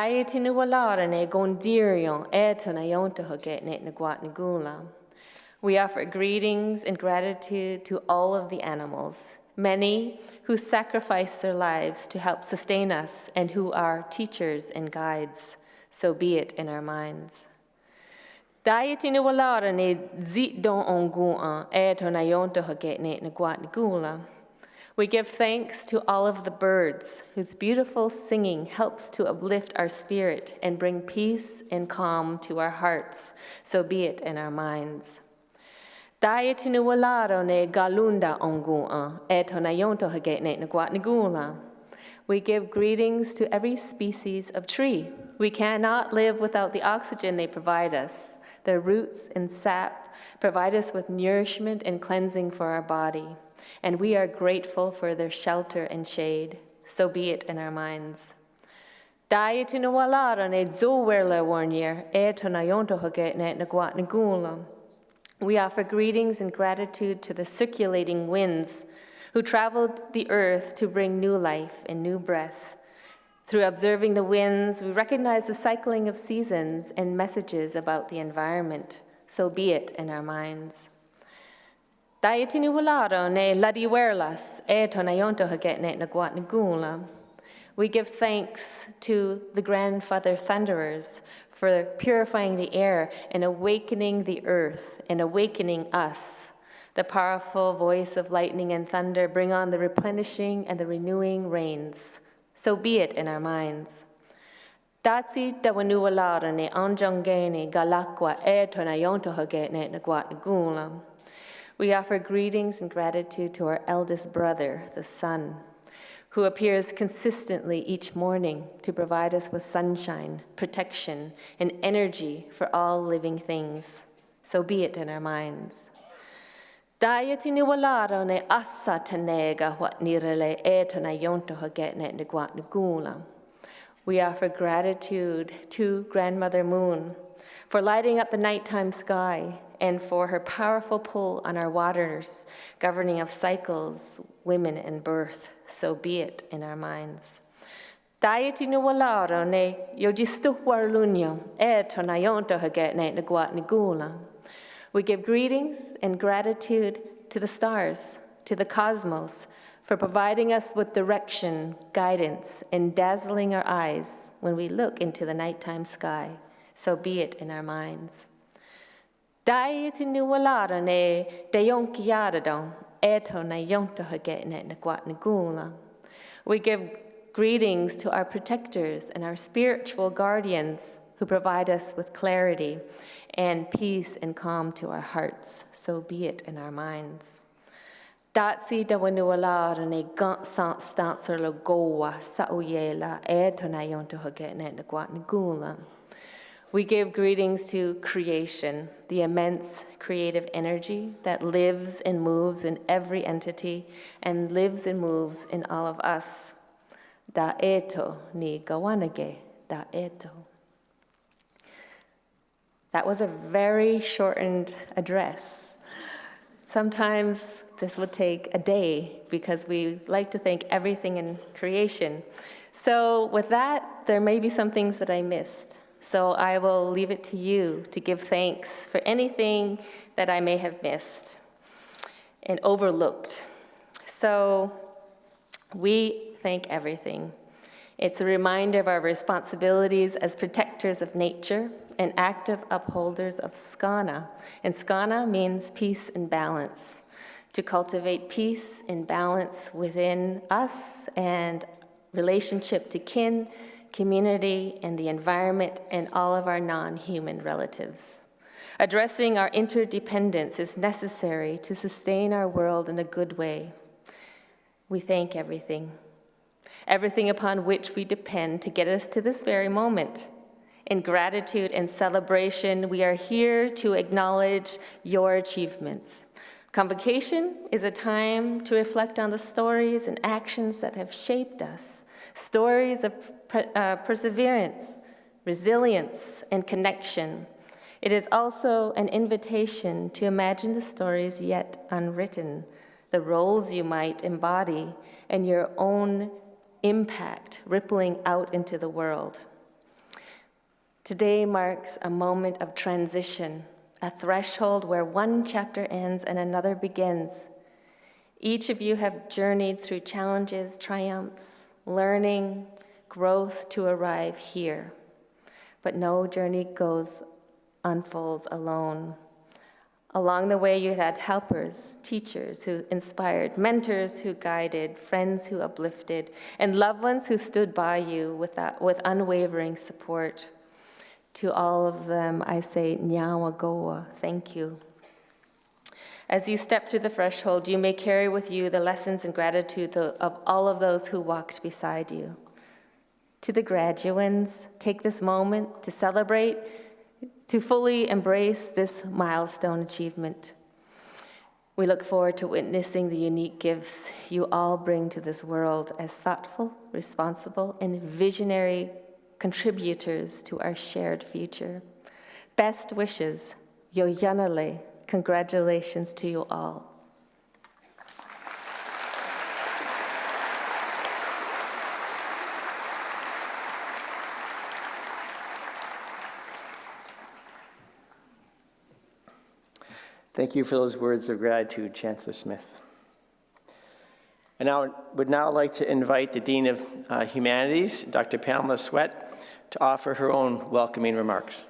offer greetings and gratitude to all of the animals, many who sacrifice their lives to help sustain us and who are teachers and guides, so be it in our minds. We give thanks to all of the birds whose beautiful singing helps to uplift our spirit and bring peace and calm to our hearts, so be it in our minds. We give greetings to every species of tree. We cannot live without the oxygen they provide us. Their roots and sap provide us with nourishment and cleansing for our body, and we are grateful for their shelter and shade, so be it in our minds. We offer greetings and gratitude to the circulating winds who traveled the earth to bring new life and new breath Through observing the winds, we recognize the cycling of seasons and messages about the environment. So be it in our minds. Daiatini walaro ne ladiwerlas e tonayonto hagetne naguat nagula. We give thanks to the grandfather thunderers for purifying the air and awakening the earth and awakening us. The powerful voice of lightning and thunder bring on the replenishing and the renewing rains. So be it in our minds. Datsi dawanuwalara ne anjongene galakwa e tonayonto hagetne naguat nagula. We offer greetings and gratitude to our eldest brother, the sun, who appears consistently each morning to provide us with sunshine, protection, and energy for all living things. So be it in our minds. Daiatini walaro ne assa tanega what nirele e tonayonto hagetne naguat nagula. We offer gratitude to Grandmother Moon for lighting up the nighttime sky and for her powerful pull on our waters, governing of cycles, women, and birth. So be it in our minds. Daiatini walaro ne yojistu warlunyo e tonayonto hagetne naguat nagula. We give greetings and gratitude to the stars, to the cosmos, for providing us with direction, guidance, and dazzling our eyes when we look into the nighttime sky. So be it in our minds. Daiatini walaro ne dayonkiadadon eto na yonto hagetne naguat nagula. We give greetings to our protectors and our spiritual guardians who provide us with clarity and peace and calm to our hearts. So be it in our minds. Datsi dawanuwalara ne gant stancer lo goa sauyela eto na yonto hagetne naguat nagula. We give greetings to creation, the immense creative energy that lives and moves in every entity and lives and moves in all of us. Da eto ni gawanage, da eto. That was a very shortened address. Sometimes this would take a day because we like to thank everything in creation. So with that, there may be some things that I missed. So I will leave it to you to give thanks for anything that I may have missed and overlooked. So we thank everything. It's a reminder of our responsibilities as protectors of nature and active upholders of skana. And skana means peace and balance. To cultivate peace and balance within us and relationship to kin, community, and the environment, and all of our non-human relatives. Addressing our interdependence is necessary to sustain our world in a good way. We thank everything upon which we depend to get us to this very moment. In gratitude and celebration, we are here to acknowledge your achievements. Convocation is a time to reflect on the stories and actions that have shaped us, stories of perseverance, resilience, and connection. It is also an invitation to imagine the stories yet unwritten, the roles you might embody, and your own impact rippling out into the world. Today marks a moment of transition, a threshold where one chapter ends and another begins. Each of you have journeyed through challenges, triumphs, learning, growth to arrive here. But no journey unfolds alone. Along the way, you had helpers, teachers who inspired, mentors who guided, friends who uplifted, and loved ones who stood by you with unwavering support. To all of them, I say, Nyawa Goa, thank you. As you step through the threshold, you may carry with you the lessons and gratitude of all of those who walked beside you. To the graduands, take this moment to celebrate, to fully embrace this milestone achievement. We look forward to witnessing the unique gifts you all bring to this world as thoughtful, responsible, and visionary contributors to our shared future. Best wishes, Yoyanale. Congratulations to you all.
Thank you for those words of gratitude, Chancellor Smith. And I would now like to invite the Dean of Humanities, Dr. Pamela Sweat, to offer her own welcoming remarks.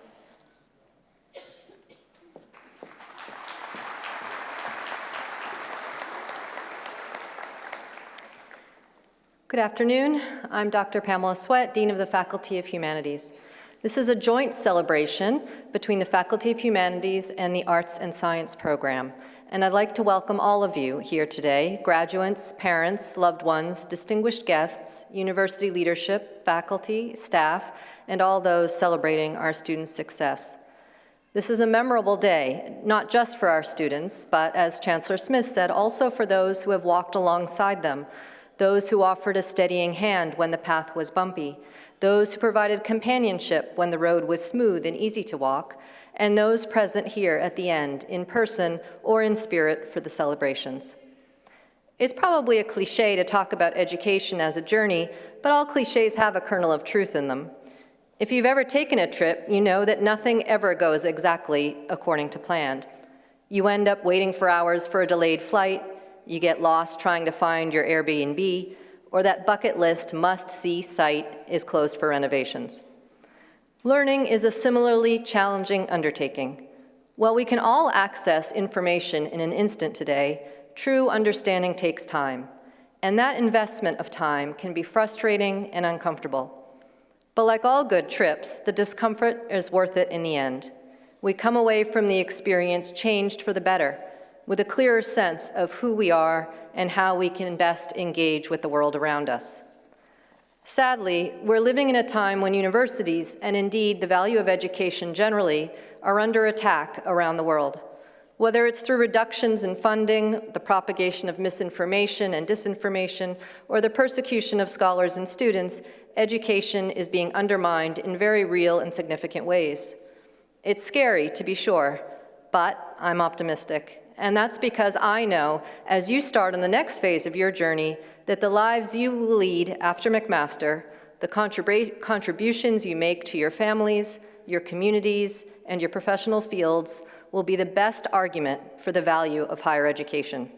Good afternoon. I'm Dr. Pamela Sweat, Dean of the Faculty of Humanities. This is a joint celebration between the Faculty of Humanities and the Arts and Science program. And I'd like to welcome all of you here today, graduates, parents, loved ones, distinguished guests, university leadership, faculty, staff, and all those celebrating our students' success. This is a memorable day, not just for our students, but as Chancellor Smith said, also for those who have walked alongside them, those who offered a steadying hand when the path was bumpy, those who provided companionship when the road was smooth and easy to walk, and those present here at the end, in person or in spirit for the celebrations. It's probably a cliche to talk about education as a journey, but all cliches have a kernel of truth in them. If you've ever taken a trip, you know that nothing ever goes exactly according to plan. You end up waiting for hours for a delayed flight, you get lost trying to find your Airbnb, or that bucket list must-see site is closed for renovations. Learning is a similarly challenging undertaking. While we can all access information in an instant today, true understanding takes time, and that investment of time can be frustrating and uncomfortable. But like all good trips, the discomfort is worth it in the end. We come away from the experience changed for the better, with a clearer sense of who we are and how we can best engage with the world around us. Sadly, we're living in a time when universities, and indeed the value of education generally, are under attack around the world. Whether it's through reductions in funding, the propagation of misinformation and disinformation, or the persecution of scholars and students, education is being undermined in very real and significant ways. It's scary, to be sure, but I'm optimistic. And that's because I know, as you start on the next phase of your journey, that the lives you will lead after McMaster, the contributions you make to your families, your communities, and your professional fields will be the best argument for the value of higher education.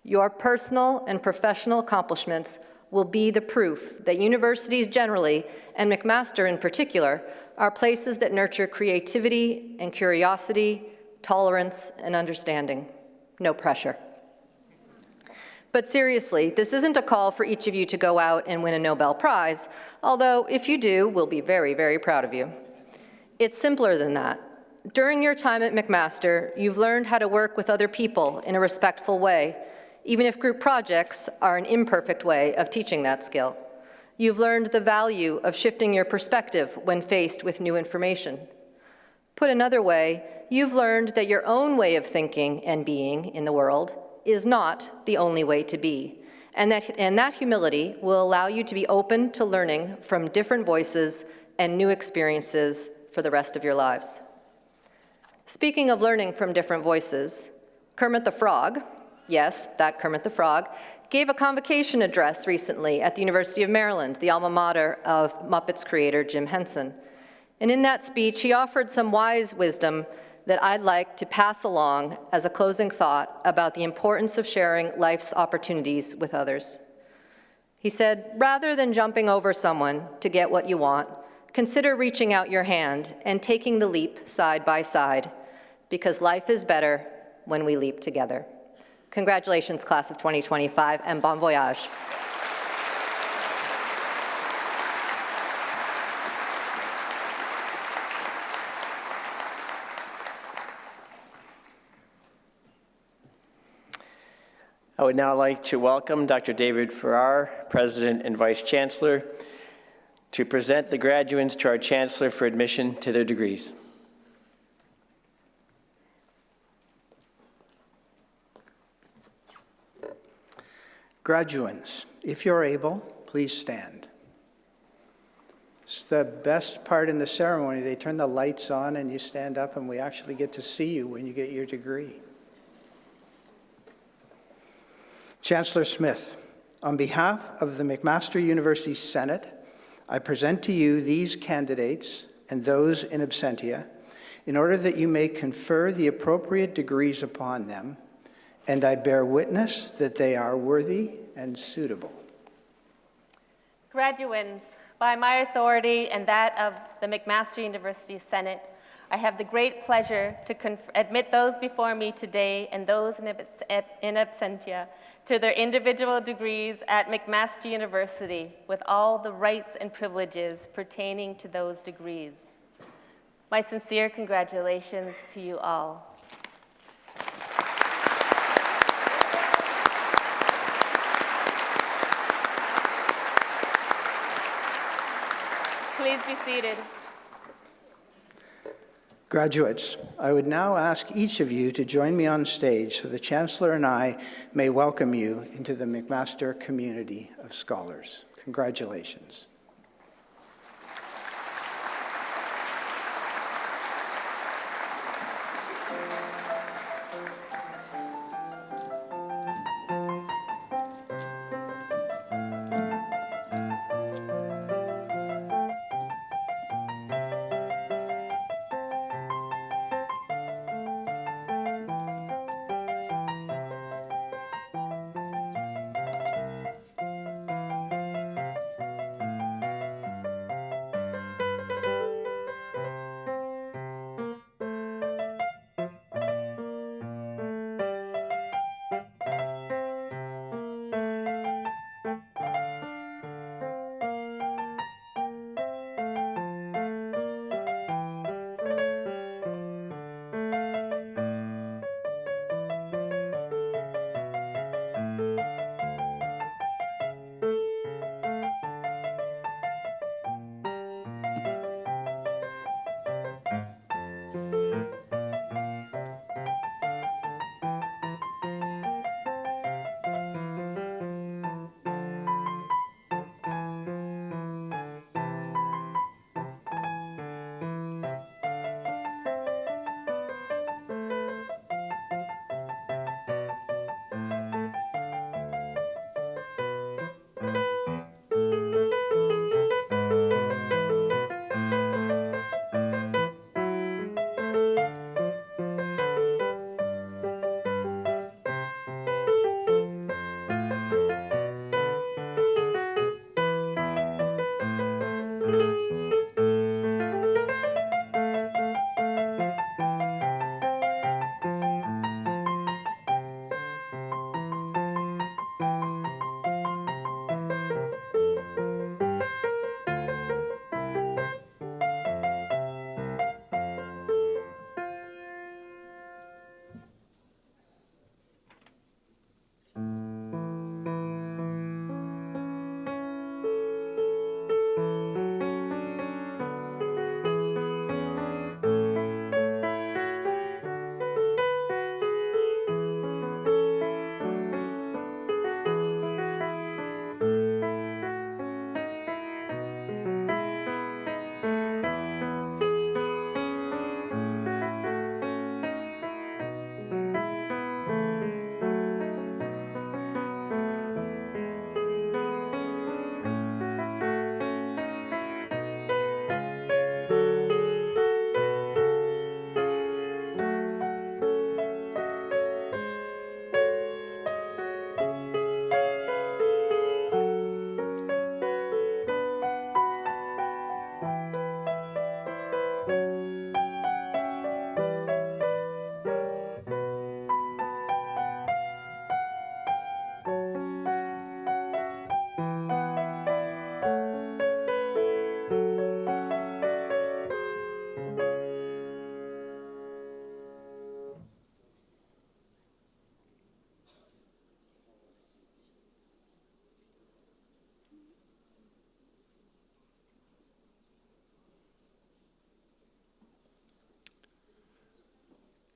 Your personal and professional accomplishments will be the proof that universities generally, and McMaster in particular, are places that nurture creativity and curiosity, tolerance, and understanding. No pressure. But seriously, this isn't a call for each of you to go out and win a Nobel Prize, although if you do, we'll be very, very proud of you. It's simpler than that. During your time at McMaster, you've learned how to work with other people in a respectful way, even if group projects are an imperfect way of teaching that skill. You've learned the value of shifting your perspective when faced with new information. Put another way, you've learned that your own way of thinking and being in the world is not the only way to be, and that humility will allow you to be open to learning from different voices and new experiences for the rest of your lives. Speaking of learning from different voices, Kermit the Frog, yes, that Kermit the Frog, gave a convocation address recently at the University of Maryland, the alma mater of Muppets creator Jim Henson. And in that speech, he offered some wise wisdom that I'd like to pass along as a closing thought about the importance of sharing life's opportunities with others. He said, rather than jumping over someone to get what you want, consider reaching out your hand and taking the leap side by side, because life is better when we leap together. Congratulations, class of 2025, and bon voyage.
I would now like to welcome Dr. David Farrar, President and Vice Chancellor, to present the graduates to our Chancellor for admission to their degrees.
Graduates, if you're able, please stand. It's the best part in the ceremony. They turn the lights on and you stand up and we actually get to see you when you get your degree. Chancellor Smith, on behalf of the McMaster University Senate, I present to you these candidates and those in absentia in order that you may confer the appropriate degrees upon them, and I bear witness that they are worthy and suitable.
Graduands, by my authority and that of the McMaster University Senate, I have the great pleasure to admit those before me today and those in absentia to their individual degrees at McMaster University with all the rights and privileges pertaining to those degrees. My sincere congratulations to you all. Please be seated.
Graduates, I would now ask each of you to join me on stage so the Chancellor and I may welcome you into the McMaster community of scholars. Congratulations.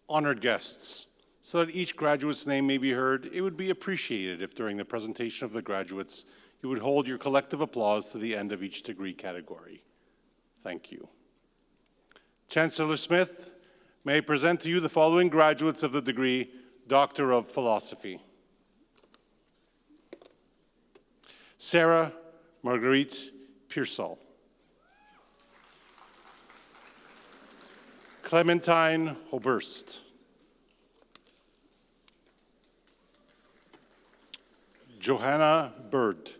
Honored guests, so that each graduate's name may be heard, it would be appreciated if during the presentation of the graduates, you would hold your collective applause to the end of each degree category. Thank you. Chancellor Smith, may I present to you the following graduates of the degree Doctor of Philosophy. Sarah Marguerite Pearsall. Clementine Hoberst. Johanna Bird.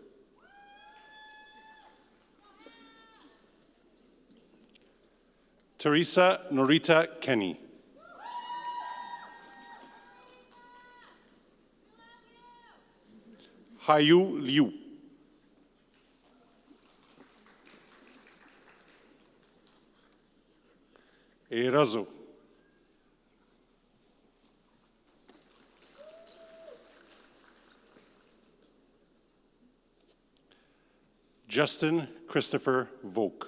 Teresa Norita Kenny. Hayu Liu. Erazo. Justin Christopher Volk.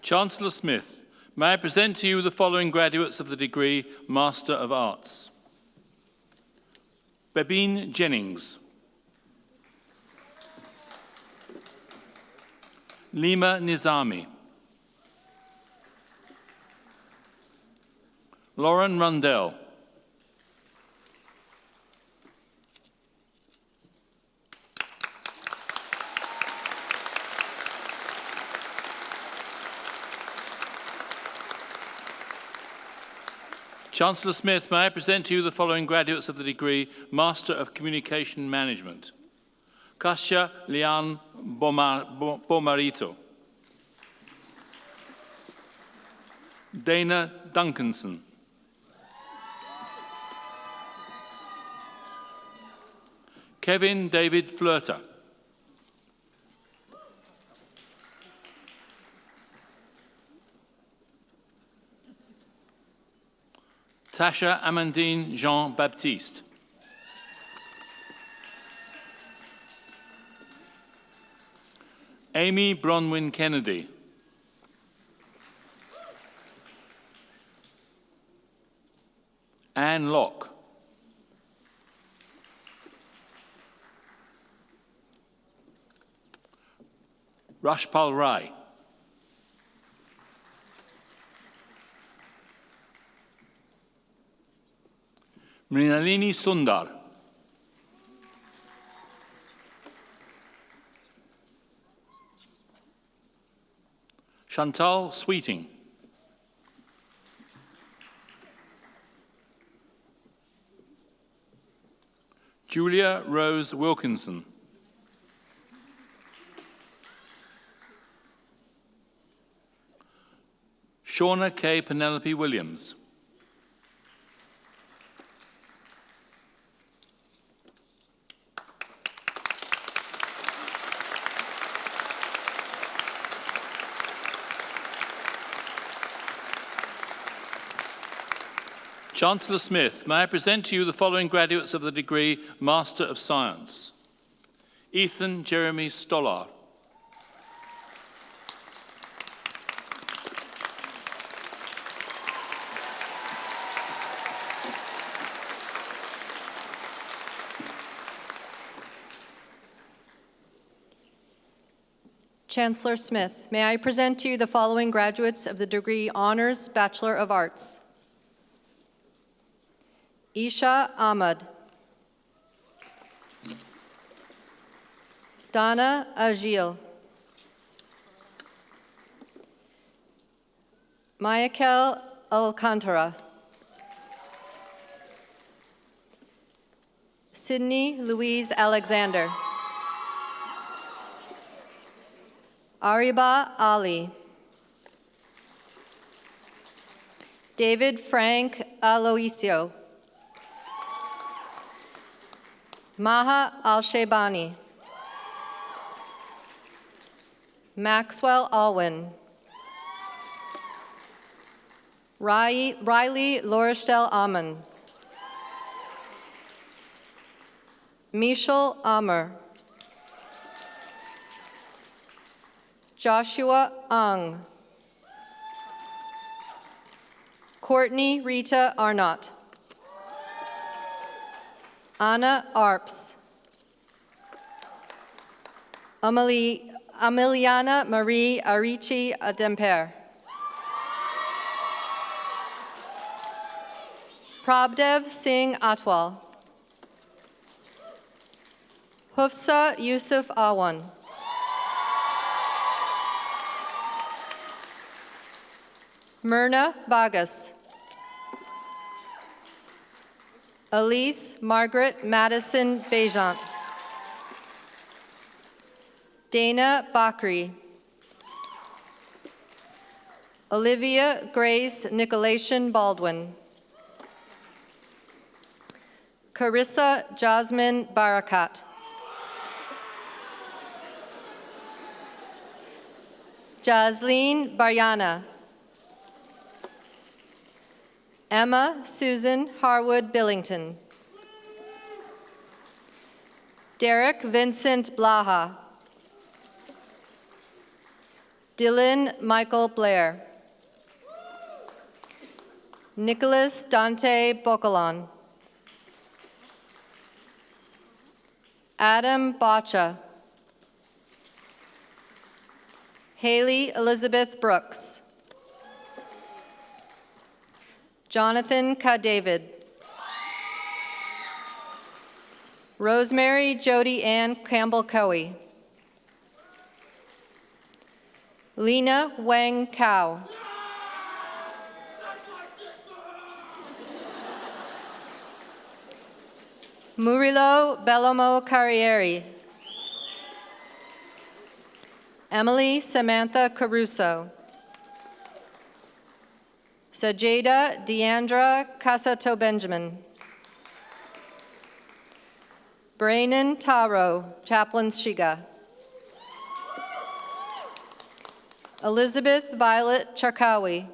Chancellor Smith, may I present to you the following graduates of the degree Master of Arts. Bebine Jennings. Lima Nizami. Lauren Rundell. Chancellor Smith, may I present to you the following graduates of the degree Master of Communication Management. Kasia Lian Bomarito. Dana Duncanson. Kevin David Flirter. Tasha Amandine Jean-Baptiste. Amy Bronwyn Kennedy. Anne Locke. Rashpal Rai. Mrinalini Sundar. Chantal Sweeting. Julia Rose Wilkinson. Shauna K. Penelope Williams. Chancellor Smith, may I present to you the following graduates of the degree Master of Science. Ethan Jeremy Stolar.
Chancellor Smith, may I present to you the following graduates of the degree Honors Bachelor of Arts. Isha Ahmad. Donna Agil. Michael Alcantara. Sydney Louise Alexander. Ariba Ali. David Frank Aloisio. Maha Al-Shaybani. Maxwell Alwyn. Riley Lauristel Amon. Michel Amr. Joshua Ang. Courtney Rita Arnott. Anna Arps. Amelie Emiliana Marie Arichi Ademper. Prabdev Singh Atwal. Hufsa Yusuf Awan. Myrna Bagas. Elise Margaret Madison Bejant. Dana Bakri. Olivia Grace Nicolation Baldwin. Carissa Jasmine Barakat. Jasleen Baryana. Emma Susan Harwood Billington. Derek Vincent Blaha. Dylan Michael Blair. Nicholas Dante Bocolon. Adam Bacha. Haley Elizabeth Brooks. Jonathan K. David. Rosemary Jody Ann Campbell Coey. Lena Wang Cao. Murilo Bellomo Carrieri. Emily Samantha Caruso. Sajeda Deandra Casato Benjamin. Braynon Taro, Chaplain Shiga. Elizabeth Violet Charkawi.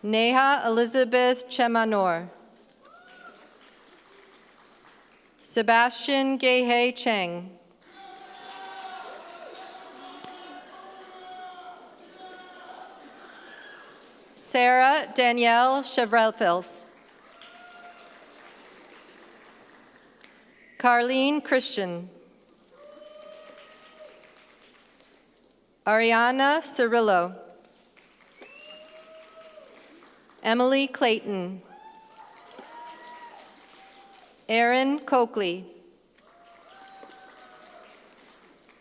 Neha Elizabeth Chemanor. Sebastian Gehe Cheng. Sarah Danielle Chevrelfils. Carlene Christian. Ariana Cirillo. Emily Clayton. Erin Coakley.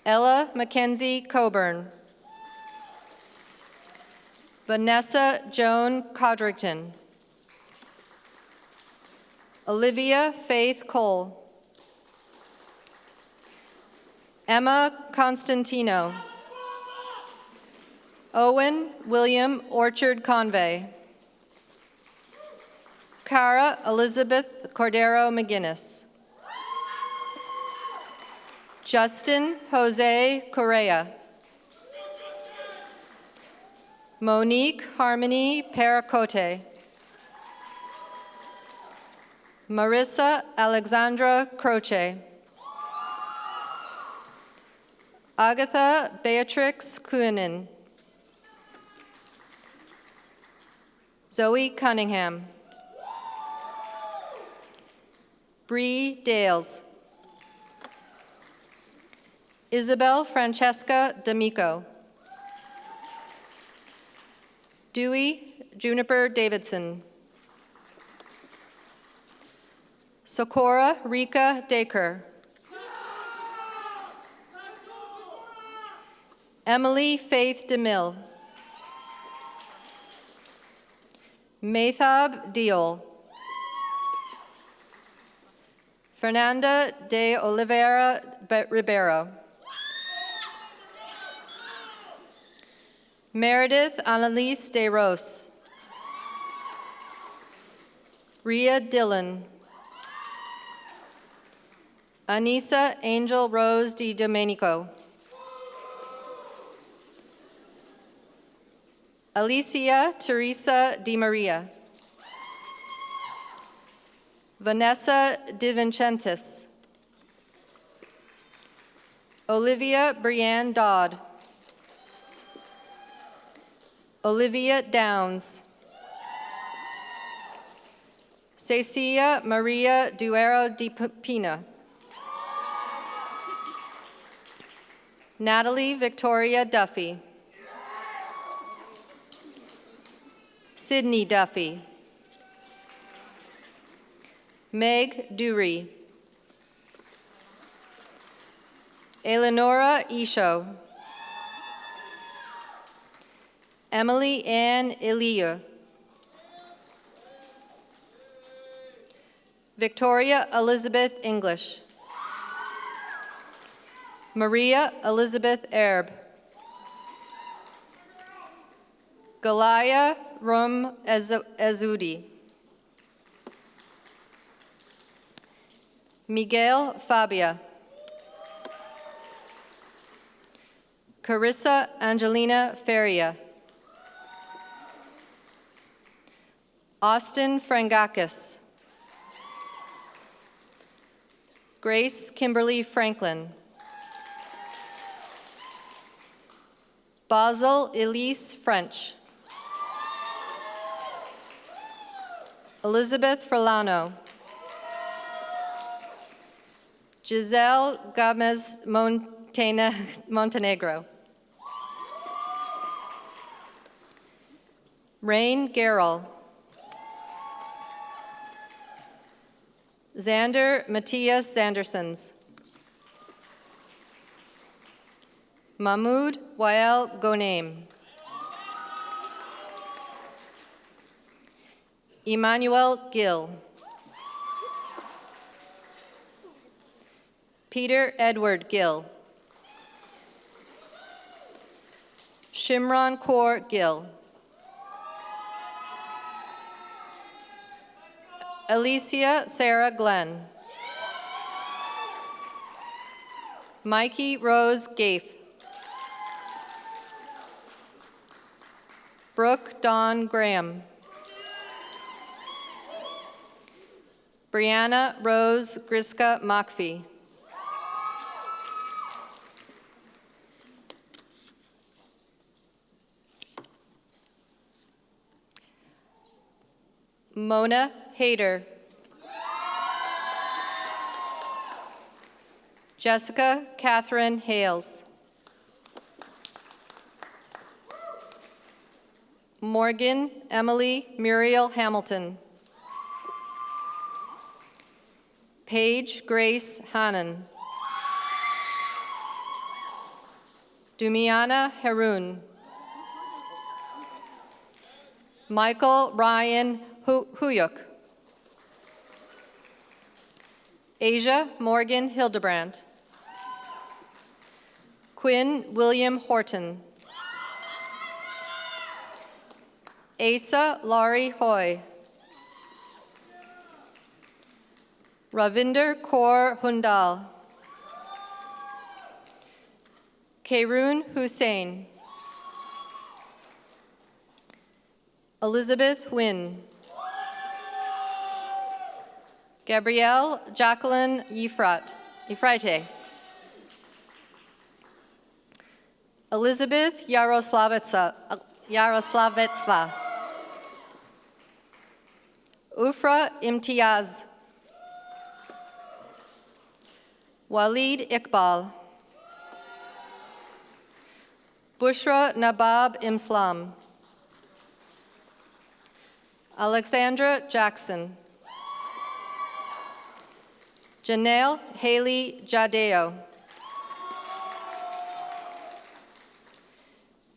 Ella Mackenzie Coburn. Vanessa Joan Codrington. Olivia Faith Cole. Emma Constantino. Owen William Orchard Convey. Cara Elizabeth Cordero McGinnis. Justin Jose Correa. Monique Harmony Paracote. Marissa Alexandra Croce. Agatha Beatrix Kuinin. Zoe Cunningham. Bree Dales. Isabel Francesca D'Amico. Dewey Juniper Davidson. Socorro Rika Daker. Emily Faith DeMille. Maythab Diol. Fernanda de Oliveira Ribeiro. Meredith Annalise de Ros. Ria Dillon. Anissa Angel Rose Di Domenico. Alicia Teresa Di Maria. Vanessa De Vincentis. Olivia Brianne Dodd. Olivia Downs. Cecilia Maria Duero Di Pina. Natalie Victoria Duffy. Sydney Duffy. Meg Dury. Eleonora Isho. Emily Ann Elia. Victoria Elizabeth English. Maria Elizabeth Erb. Galaya Rum Ezudi. Miguel Fabia. Carissa Angelina Feria. Austin Frangakis. Grace Kimberly Franklin. Basil Elise French. Elizabeth Ferlano. Giselle Gomez Montenegro. Rain Garrell. Xander Matthias Sandersons. Mahmoud Wael Gonaim. Emmanuel Gill. Peter Edward Gill. Shimron Kaur Gill. Alicia Sarah Glenn. Mikey Rose Gafe. Brooke Dawn Graham. Brianna Rose Griska Mockfee. Mona Hayter. Jessica Catherine Hales. Morgan Emily Muriel Hamilton. Paige Grace Hannon. Dumiana Haroun. Michael Ryan Huyuk. Asia Morgan Hildebrandt. Quinn William Horton. Asa Laurie Hoy. Ravinder Kaur Hundal. Karoon Hussain. Elizabeth Wynn. Gabrielle Jacqueline Yifrate. Elizabeth Yaroslavetsva. Ufra Imtiaz. Walid Iqbal. Bushra Nabab Imslam. Alexandra Jackson. Janelle Haley Jadeo.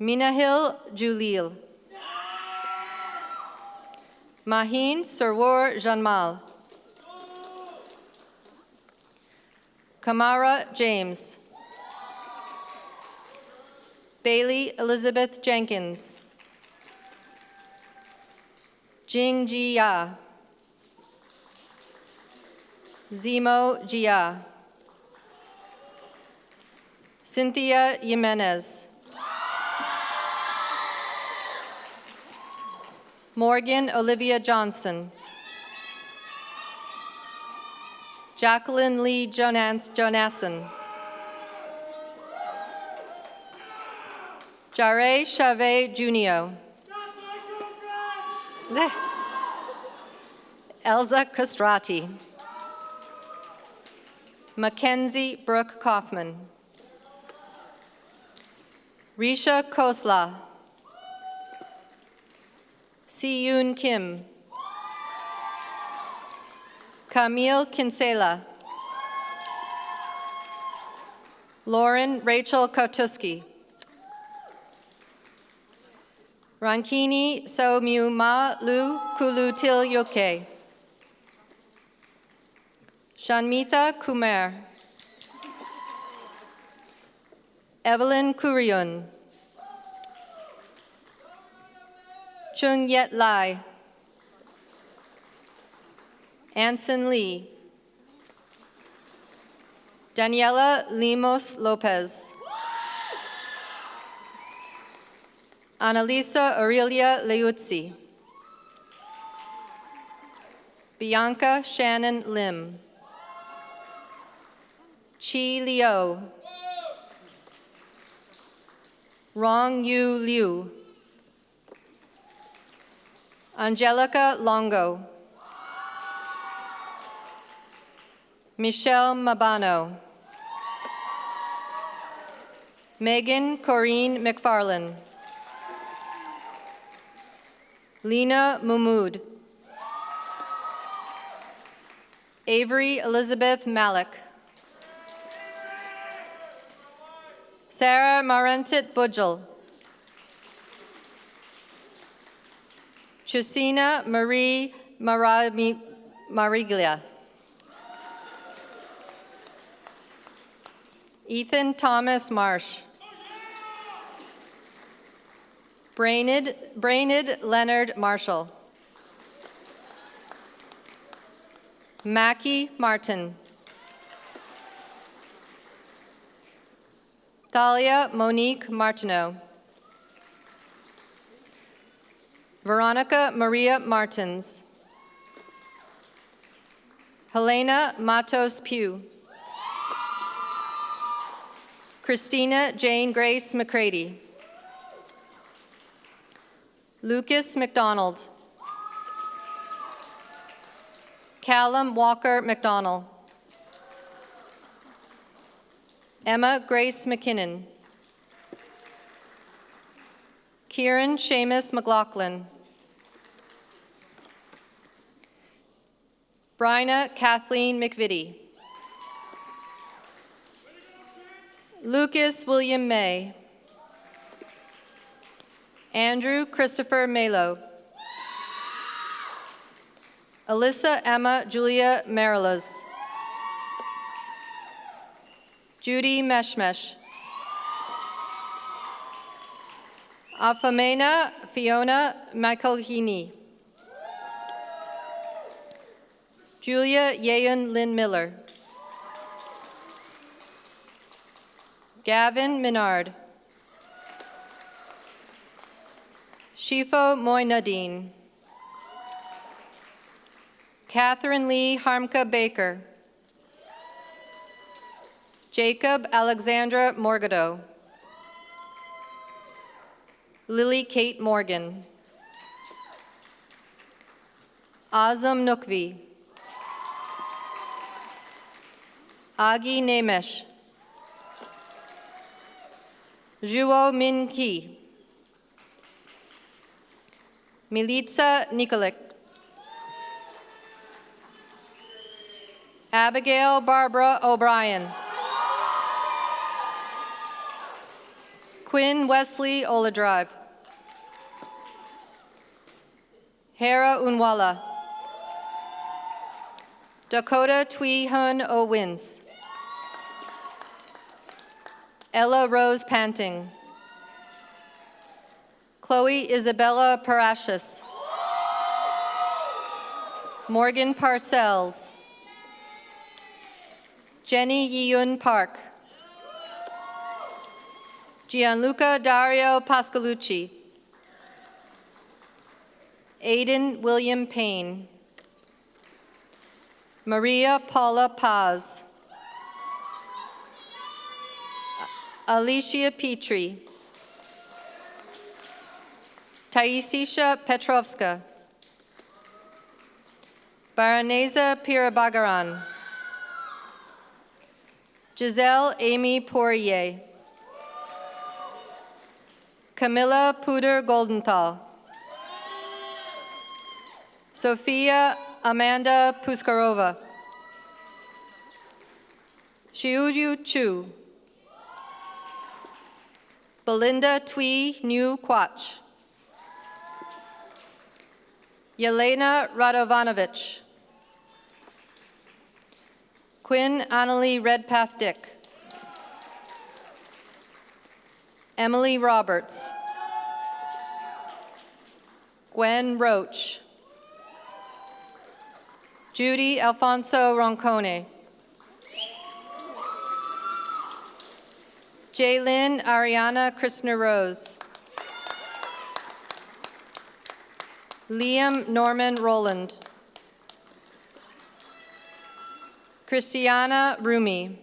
Minahil Julil. Mahin Sarwar Janmal. Kamara James. Bailey Elizabeth Jenkins. Jing Jia. Zemo Jia. Cynthia Jimenez. Morgan Olivia Johnson. Jacqueline Lee Jonasson. Jare Chavez Junio. Elza Castrati. Mackenzie Brooke Kaufman. Risha Khosla. Si-Yoon Kim. Camille Kinsella. Lauren Rachel Kautuski. Rankini Saumyuma Lu Kulutil Yoke. Shanmita Kumar. Evelyn Kurion. Chung Yet Lai. Anson Lee. Daniela Limos Lopez. Annalisa Aurelia Leuzzi. Bianca Shannon Lim. Chi Liu. Rong Yu Liu. Angelica Longo. Michelle Mabano. Megan Corrine McFarlane. Lena Mumud. Avery Elizabeth Malik. Sarah Marentit Budgel. Chusina Marie Mariglia. Ethan Thomas Marsh. Brainid Leonard Marshall. Mackie Martin. Thalia Monique Martineau. Veronica Maria Martins. Helena Matos Pugh. Christina Jane Grace McCready. Lucas McDonald. Callum Walker McDonald. Emma Grace McKinnon. Kieran Seamus McLaughlin. Bryna Kathleen McVitie. Lucas William May. Andrew Christopher Malo. Alyssa Emma Julia Marilas. Judy Meshmesh. Afamena Fiona Michaelhini. Julia Yeon Lynn Miller. Gavin Minard. Shifo Moinadine. Catherine Lee Harmka Baker. Jacob Alexandra Morgado. Lily Kate Morgan. Azam Nukvi. Agi Nemesh. Juo Min Ki. Militsa Nikolic. Abigail Barbara O'Brien. Quinn Wesley Oladrive. Hera Unwala. Dakota Twee Hun Owens. Ella Rose Panting. Chloe Isabella Parashis. Morgan Parcells. Jenny Yiyun Park. Gianluca Dario Pascalucci. Aidan William Payne. Maria Paula Paz. Alicia Petrie. Taisisha Petrovska. Baronesa Pirabagaran. Giselle Amy Poirier. Camilla Puder Goldenthal. Sophia Amanda Puskarova. Xiuyu Chu. Belinda Tui New Quach. Yelena Radovanovich. Quinn Annalie Redpath Dick. Emily Roberts. Gwen Roach. Judy Alfonso Roncone. Jaylyn Ariana Krishna Rose. Liam Norman Roland. Christiana Rumi.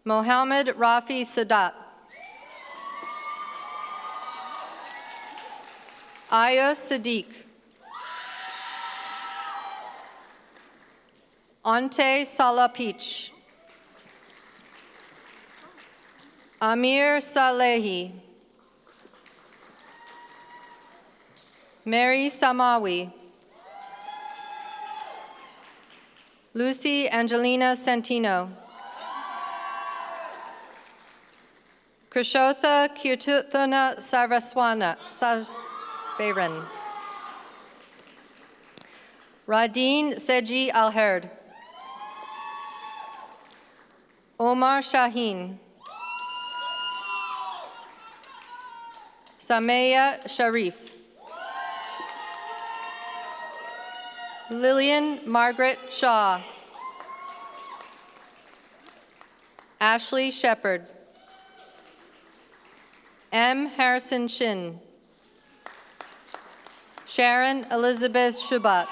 Mohammed Rafi Sadat. Aya Sadiq. Ante Salapich. Amir Salehi. Mary Samawi. Lucy Angelina Santino. Krishotha Kirtuthana Sarvaswana. Sarvasvaran. Radin Seji Alherd. Omar Shaheen. Sameya Sharif. Lillian Margaret Shaw. Ashley Shepard. M. Harrison Shin. Sharon Elizabeth Shubat.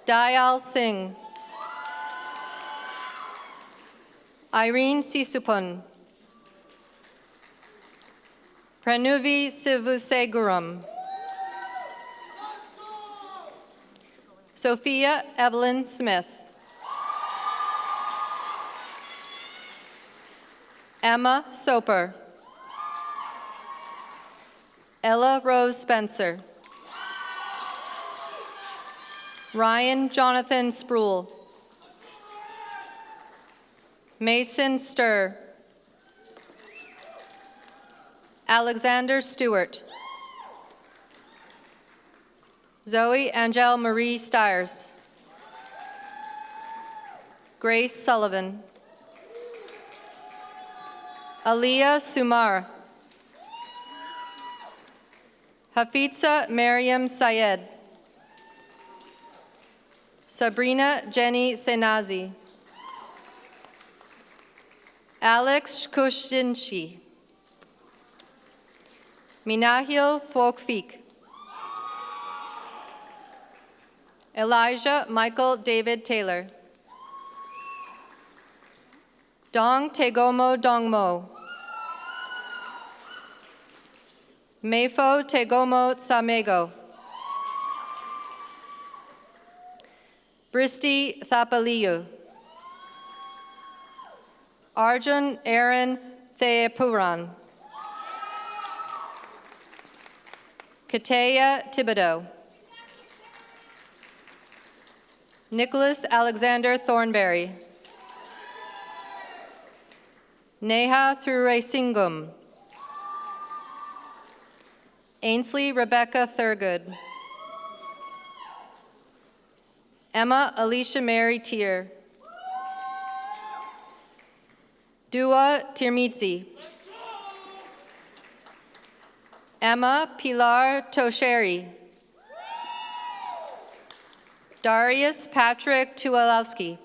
Dayal Singh. Irene Sisupun. Pranuvi Sivuseguram. Sophia Evelyn Smith. Emma Soper. Ella Rose Spencer. Ryan Jonathan Sproul. Mason Sturr. Alexander Stewart. Zoe Angel Marie Stiers. Grace Sullivan. Aliyah Sumar. Hafitza Mariam Syed. Sabrina Jenny Senazi. Alex Kushdinshi. Minahil Thwokfik. Elijah Michael David Taylor. Dong Tegomo Dongmo. Meifo Tegomo Tsamego. Bristi Thapaliyu. Arjun Aaron Theapuran. Kateya Thibodeau. Nicholas Alexander Thornberry. Neha Thurasingam. Ainsley Rebecca Thurgood. Emma Alicia Mary Tier. Dua Tirmitzi. Emma Pilar Tosheri. Darius Patrick Tuwalowski.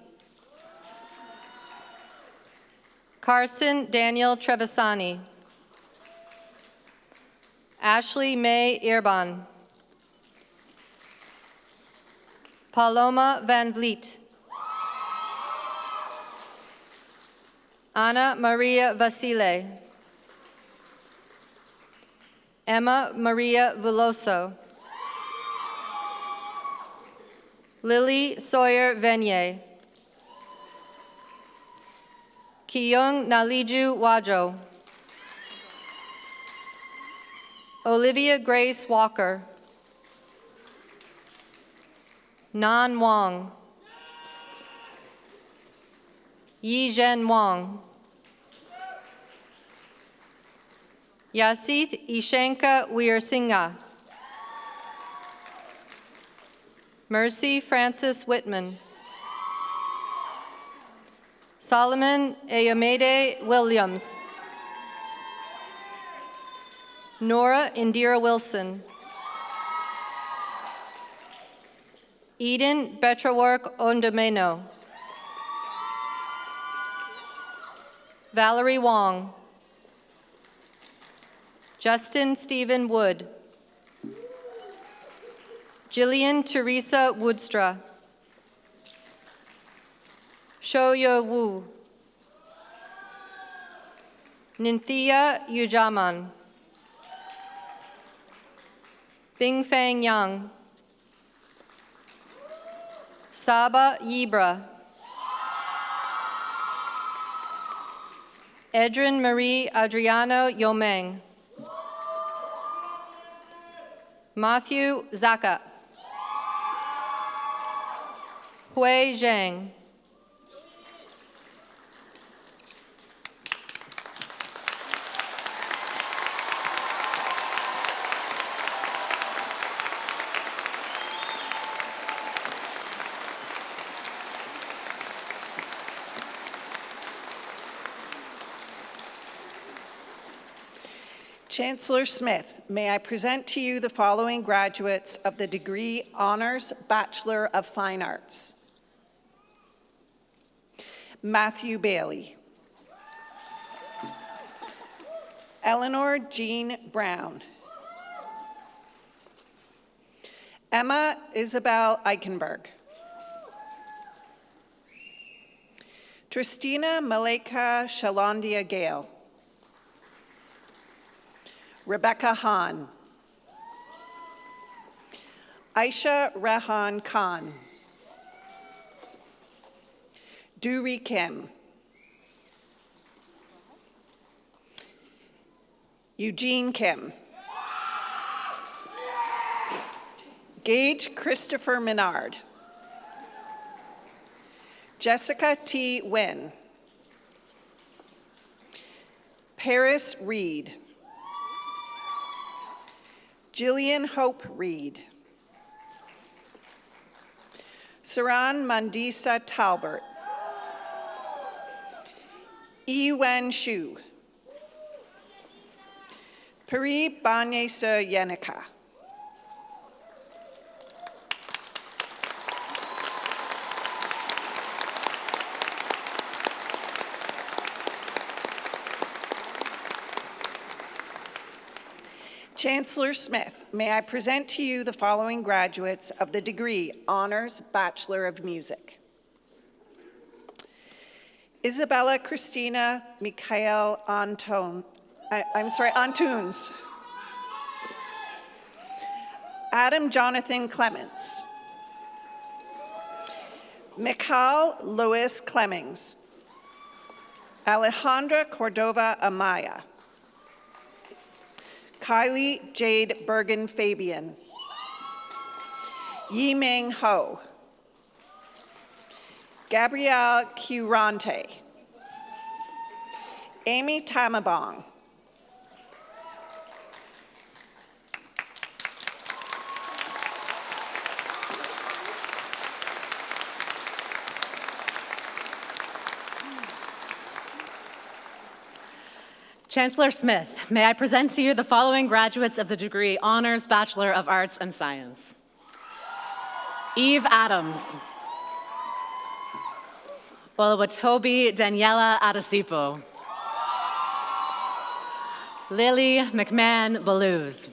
Carson Daniel Trevisani. Ashley May Irban. Paloma Van Vliet. Anna Maria Vasile. Emma Maria Veloso. Lily Sawyer Venier. Kiyung Naliju Wajo. Olivia Grace Walker. Nan Wong. Yi Zhen Wang. Yasith Ishenka Weersingha. Mercy Francis Whitman. Solomon Ayomede Williams. Nora Indira Wilson. Eden Betrawork Ondameno. Valerie Wong. Justin Stephen Wood. Jillian Teresa Woodstra. Shoya Wu. Ninthia Yujaman. Bingfang Yang. Saba Yibra. Edrin Marie Adriano Yomeng. Matthew Zaka. Hui Zhang.
Chancellor Smith, may I present to you the following graduates of the degree Honors Bachelor of Fine Arts. Matthew Bailey. Eleanor Jean Brown. Emma Isabel Eichenberg. Tristina Maleka Shalandia Gale. Rebecca Hahn. Aisha Rehan Khan. Duri Kim. Eugene Kim. Gage Christopher Menard. Jessica T. Wynn. Paris Reed. Jillian Hope Reed. Saran Mandisa Talbert. Yiwen Shu. Pari Banyesa Yenica. Chancellor Smith, may I present to you the following graduates of the degree Honors Bachelor of Music. Isabella Christina Michael Antunes. Adam Jonathan Clements. Mikhail Louis Clemmings. Alejandra Cordova Amaya. Kylie Jade Bergen Fabian. Yi Ming Ho. Gabrielle Curante. Amy Tamabong.
Chancellor Smith, may I present to you the following graduates of the degree Honors Bachelor of Arts and Science. Eve Adams. Olawatobi Daniela Adesipo. Lily McMahon Balluz.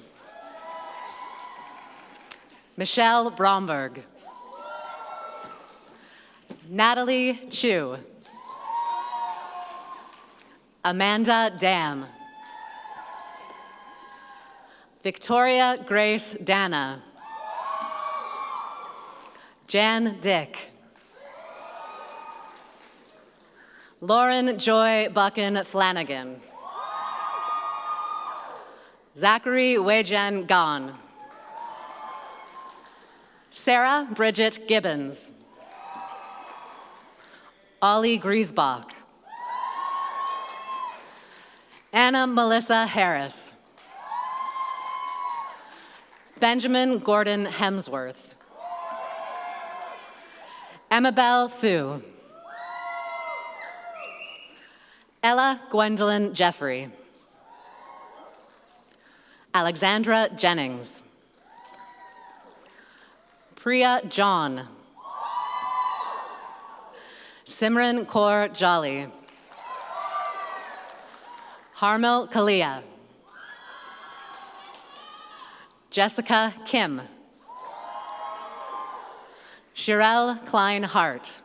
Michelle Bromberg. Natalie Chu. Amanda Dam. Victoria Grace Dana. Jan Dick. Lauren Joy Buchan Flanagan. Zachary Weijian Gan. Sarah Bridget Gibbons. Ollie Griesbach. Anna Melissa Harris. Benjamin Gordon Hemsworth. Emabelle Sue. Ella Gwendolyn Jeffrey. Alexandra Jennings. Priya John. Simran Kaur Jolly. Harmel Kalia. Jessica Kim. Shirelle Klein Hart.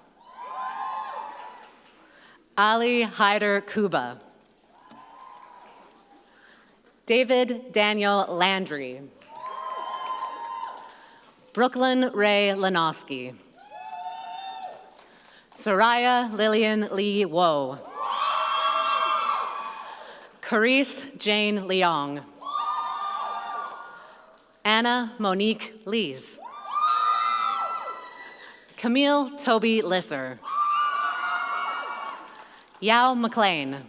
Ali Hyder Kuba. David Daniel Landry. Brooklyn Ray Lanoski. Soraya Lillian Lee Woe. Carice Jane Leong. Anna Monique Lees. Camille Toby Lisser. Yao McLean.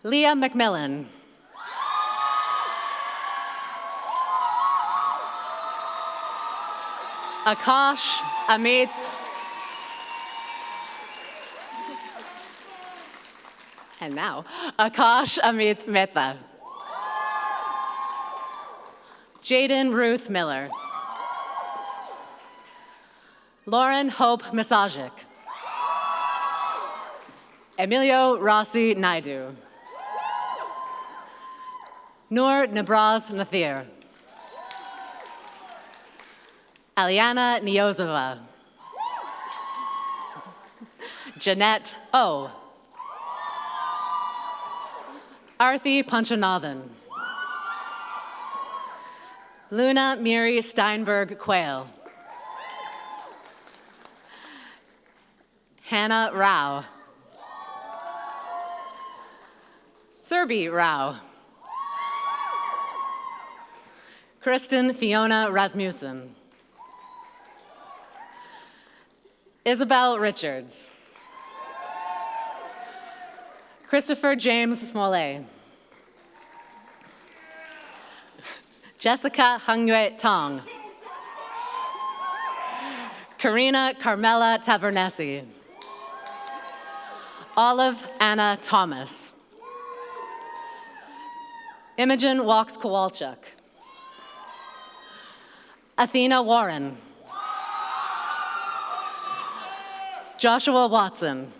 Leah McMillan. Akash Amit. And now, Akash Amit Mehta. Jaden Ruth Miller. Lauren Hope Masajic. Emilio Rossi Naidu. Noor Nabraz Nathir. Aliana Niozova. Jeanette O. Arthi Panchanathan. Luna Miri Steinberg Quayle. Hannah Rao. Serbi Rao. Kristen Fiona Rasmussen. Isabel Richards. Christopher James Smollett. Jessica Hangyue Tong. Karina Carmela Tavernesi. Olive Anna Thomas. Imogen Walks Kowalchuk. Athena Warren. Joshua Watson.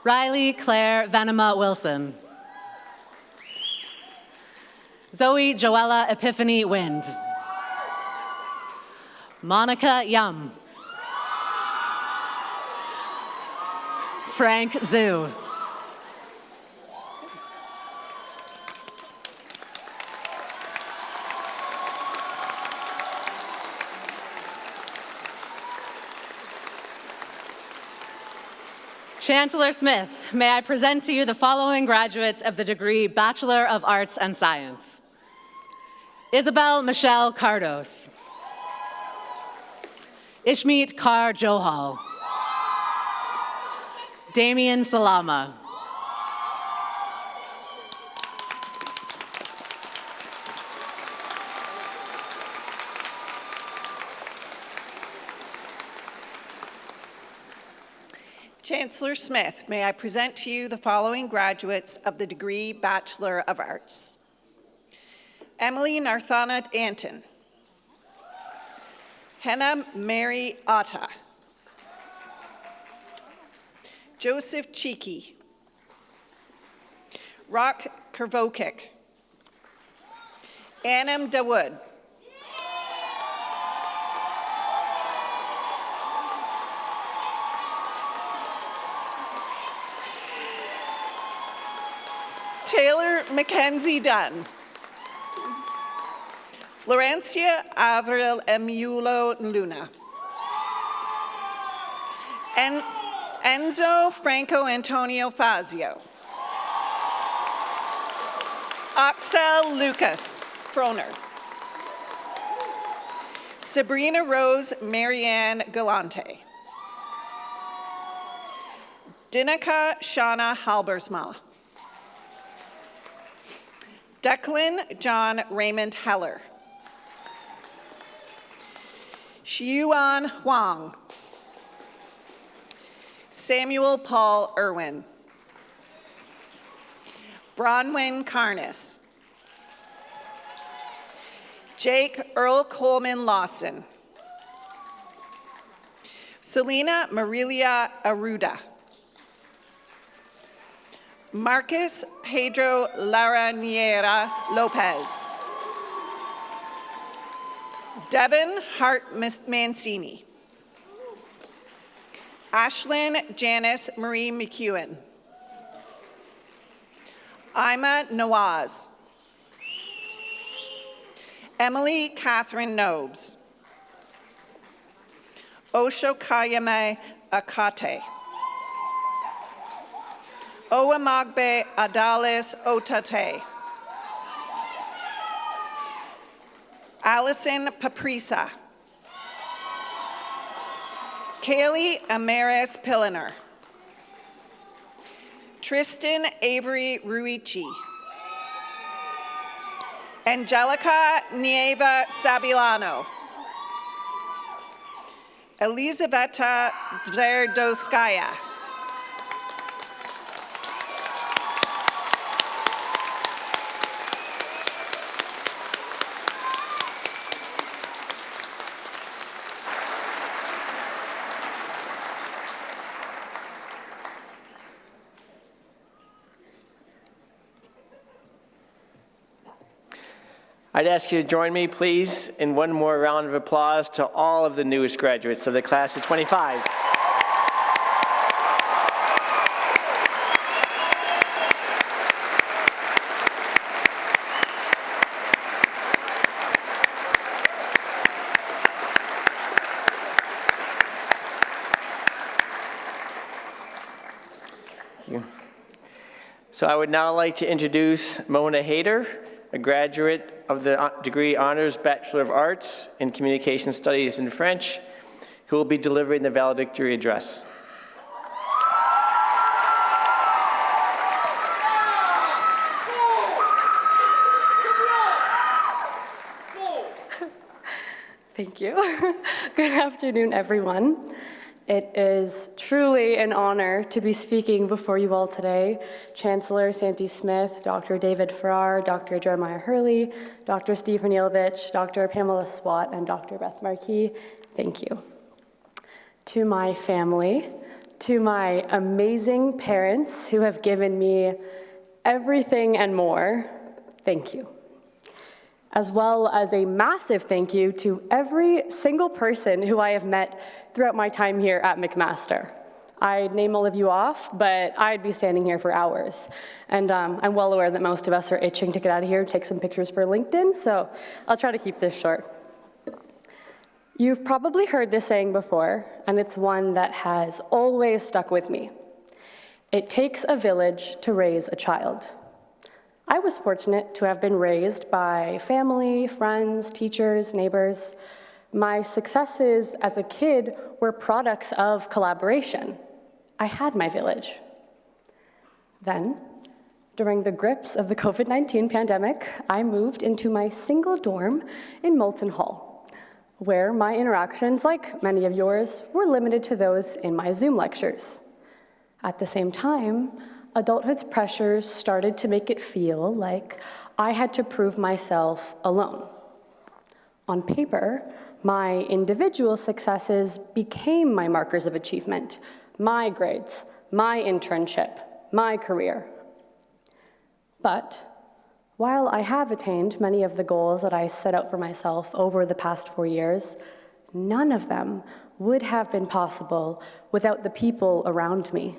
Riley Claire Vanema Wilson. Zoe Joella Epiphany Wind. Monica Yum. Frank Zhu. Chancellor Smith, may I present to you the following graduates of the degree Bachelor of Arts and Science. Isabel Michelle Cardos. Ishmeet Kar Johal. Damian Salama.
Chancellor Smith, may I present to you the following graduates of the degree Bachelor of Arts. Emily Narthana Anton. Henna Mary Atta. Joseph Cheeky. Rock Kervokik. Annam Dawood. Taylor Mackenzie Dunn. Florencia Avril Emulo Luna. Enzo Franco Antonio Fazio. Axel Lucas Froner. Sabrina Rose Marianne Galante. Dinika Shauna Halbersma. Declan John Raymond Heller. Xiuan Huang. Samuel Paul Irwin. Bronwyn Carnes. Jake Earl Coleman Lawson. Selena Marilia Aruda. Marcus Pedro Laraniera Lopez. Devin Hart Mancini. Ashlyn Janice Marie McEwen. Ima Nawaz. Emily Catherine Nobes. Oshokayame Akate. Owamagbe Adalis Otate. Allison Paprisa. Kaylee Amaris Pilliner. Tristan Avery Ruici. Angelica Nieva Sabilano. Elizaveta Dverdoskaya.
I'd ask you to join me, please, in one more round of applause to all of the newest graduates of the class of 25. Thank you. So I would now like to introduce Mona Hayter, a graduate of the degree Honors Bachelor of Arts in Communication Studies in French, who will be delivering the valedictory address.
Thank you. Good afternoon, everyone. It is truly an honor to be speaking before you all today. Chancellor Santi Smith, Dr. David Farrar, Dr. Jeremiah Hurley, Dr. Steve Ranilovich, Dr. Pamela Swat, and Dr. Beth Markey, thank you. To my family, to my amazing parents who have given me everything and more, thank you. As well as a massive thank you to every single person who I have met throughout my time here at McMaster. I'd name all of you off, but I'd be standing here for hours. And I'm well aware that most of us are itching to get out of here and take some pictures for LinkedIn, so I'll try to keep this short. You've probably heard this saying before, and it's one that has always stuck with me. It takes a village to raise a child. I was fortunate to have been raised by family, friends, teachers, neighbors. My successes as a kid were products of collaboration. I had my village. Then, during the grips of the COVID-19 pandemic, I moved into my single dorm in Moulton Hall, where my interactions, like many of yours, were limited to those in my Zoom lectures. At the same time, adulthood's pressures started to make it feel like I had to prove myself alone. On paper, my individual successes became my markers of achievement, my grades, my internship, my career. But while I have attained many of the goals that I set out for myself over the past 4 years, none of them would have been possible without the people around me.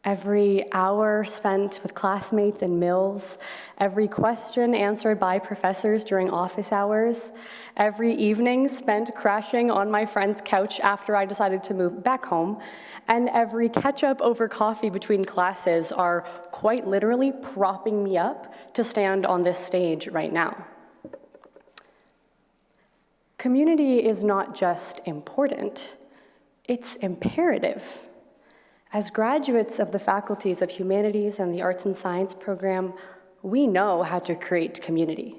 Every hour spent with classmates in mills, every question answered by professors during office hours, every evening spent crashing on my friend's couch after I decided to move back home, and every catch-up over coffee between classes are quite literally propping me up to stand on this stage right now. Community is not just important, it's imperative. As graduates of the faculties of Humanities and the Arts and Science program, we know how to create community.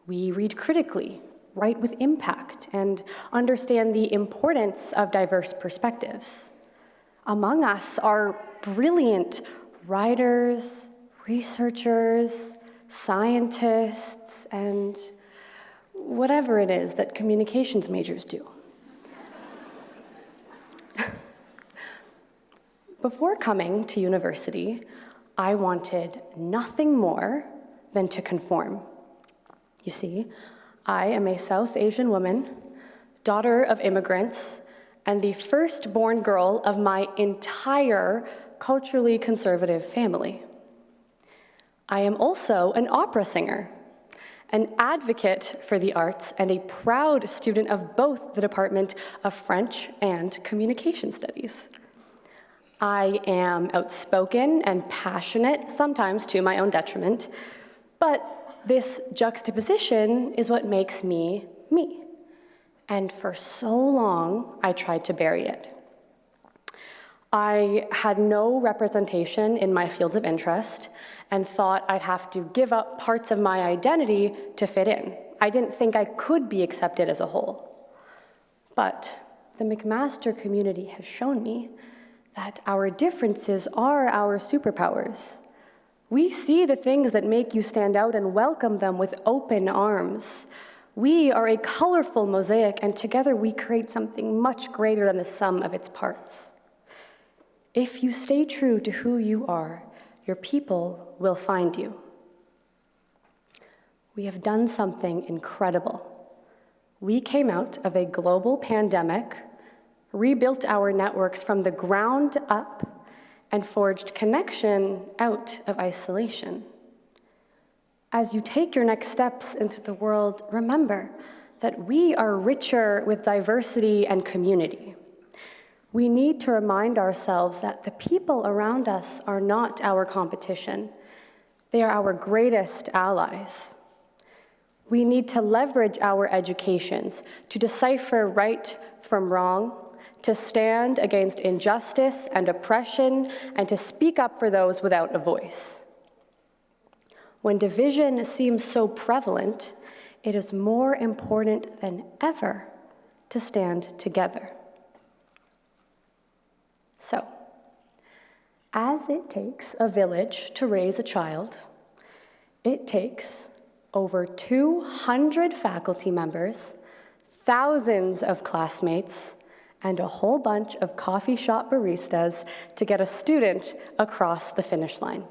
We read critically, write with impact, and understand the importance of diverse perspectives. Among us are brilliant writers, researchers, scientists, and whatever it is that communications majors do. Before coming to university, I wanted nothing more than to conform. You see, I am a South Asian woman, daughter of immigrants, and the firstborn girl of my entire culturally conservative family. I am also an opera singer, an advocate for the arts, and a proud student of both the Department of French and Communication Studies. I am outspoken and passionate, sometimes to my own detriment, but this juxtaposition is what makes me, me. And for so long, I tried to bury it. I had no representation in my fields of interest and thought I'd have to give up parts of my identity to fit in. I didn't think I could be accepted as a whole. But the McMaster community has shown me that our differences are our superpowers. We see the things that make you stand out and welcome them with open arms. We are a colorful mosaic, and together we create something much greater than the sum of its parts. If you stay true to who you are, your people will find you. We have done something incredible. We came out of a global pandemic, rebuilt our networks from the ground up, and forged connection out of isolation. As you take your next steps into the world, remember that we are richer with diversity and community. We need to remind ourselves that the people around us are not our competition. They are our greatest allies. We need to leverage our educations to decipher right from wrong, to stand against injustice and oppression, and to speak up for those without a voice. When division seems so prevalent, it is more important than ever to stand together. So, as it takes a village to raise a child, it takes over 200 faculty members, thousands of classmates, and a whole bunch of coffee shop baristas to get a student across the finish line.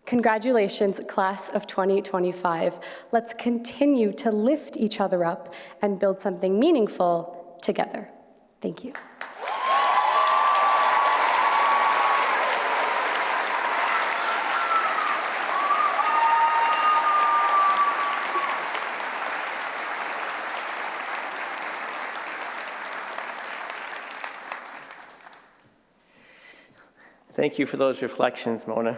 Congratulations, class of 2025. Let's continue to lift each other up and build something meaningful together. Thank you.
Thank you for those reflections, Mona.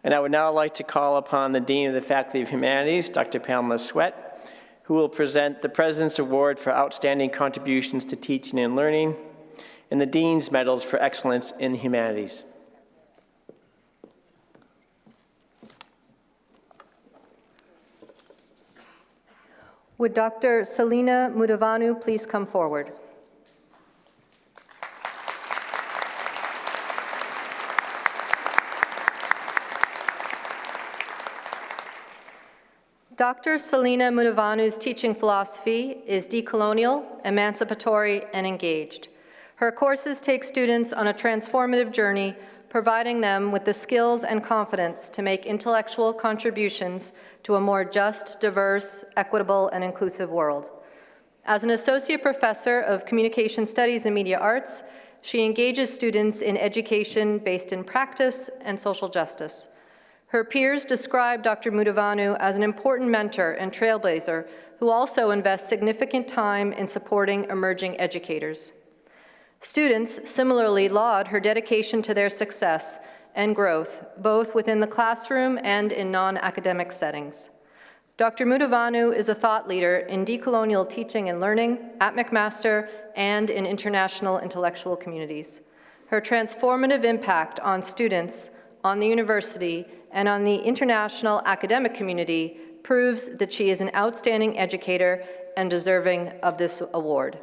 And I would now like to call upon the Dean of the Faculty of Humanities, Dr. Pamela Sweat, who will present the President's Award for Outstanding Contributions to Teaching and Learning and the Dean's Medals for Excellence in the Humanities.
Would Dr. Selina Mudavanu please come forward? Dr. Selina Mudavanu's teaching philosophy is decolonial, emancipatory, and engaged. Her courses take students on a transformative journey, providing them with the skills and confidence to make intellectual contributions to a more just, diverse, equitable, and inclusive world. As an associate professor of communication studies and media arts, She engages students in education based in practice and social justice. Her peers describe Dr. Mudavanu as an important mentor and trailblazer who also invests significant time in supporting emerging educators. Students similarly laud her dedication to their success and growth, both within the classroom and in non-academic settings. Dr. Mudavanu is a thought leader in decolonial teaching and learning at McMaster and in international intellectual communities. Her transformative impact on students, on the university, and on the international academic community proves that she is an outstanding educator and deserving of this award.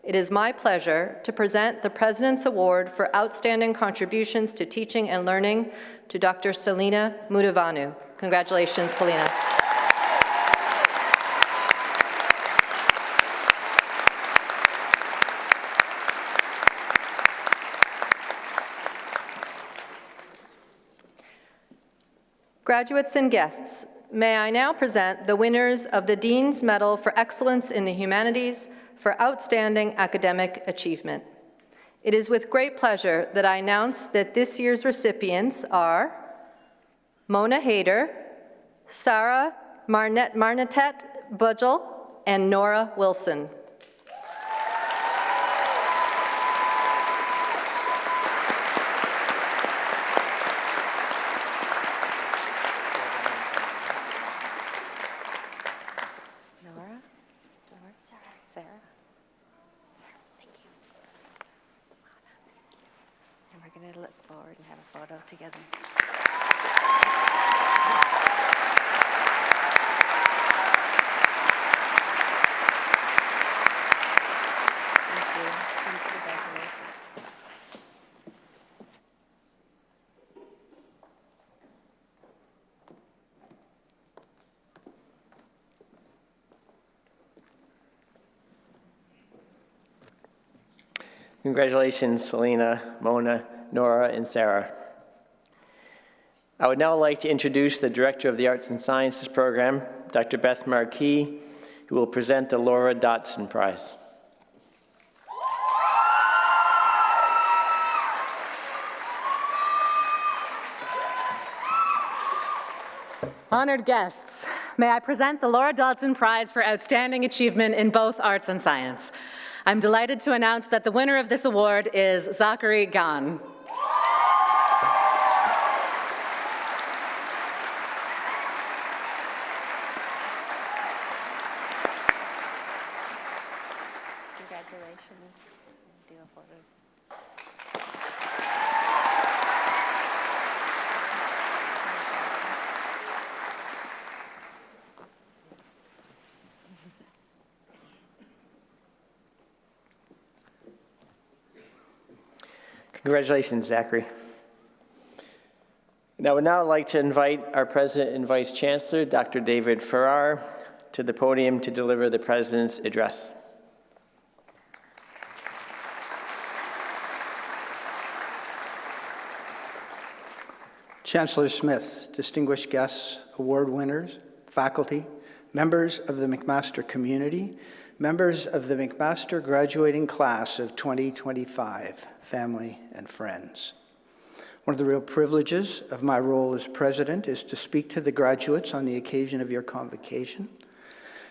It is my pleasure to present the President's Award for Outstanding Contributions to Teaching and Learning to Dr. Selina Mudavanu. Congratulations, Selina. Graduates and guests, may I now present the winners of the Dean's Medal for Excellence in the Humanities for Outstanding Academic Achievement. It is with great pleasure that I announce that this year's recipients are Mona Hayder, Sarah Marnetet Budgel, and Nora Wilson.
Together.
Congratulations, Selina, Mona, Nora, and Sarah. I would now like to introduce the Director of the Arts and Sciences Program, Dr. Beth Marquis, who will present the Laura Dotson Prize.
Honored guests, may I present the Laura Dotson Prize for Outstanding Achievement in both Arts and Science. I'm delighted to announce that the winner of this award is Zachary Gan.
Congratulations. Do a photo.
Congratulations, Zachary. And I would now like to invite our President and Vice Chancellor, Dr. David Farrar, to the podium to deliver the President's address.
Chancellor Smith, distinguished guests, award winners, faculty, members of the McMaster community, members of the McMaster graduating class of 2025, family and friends. One of the real privileges of my role as president is to speak to the graduates on the occasion of your convocation,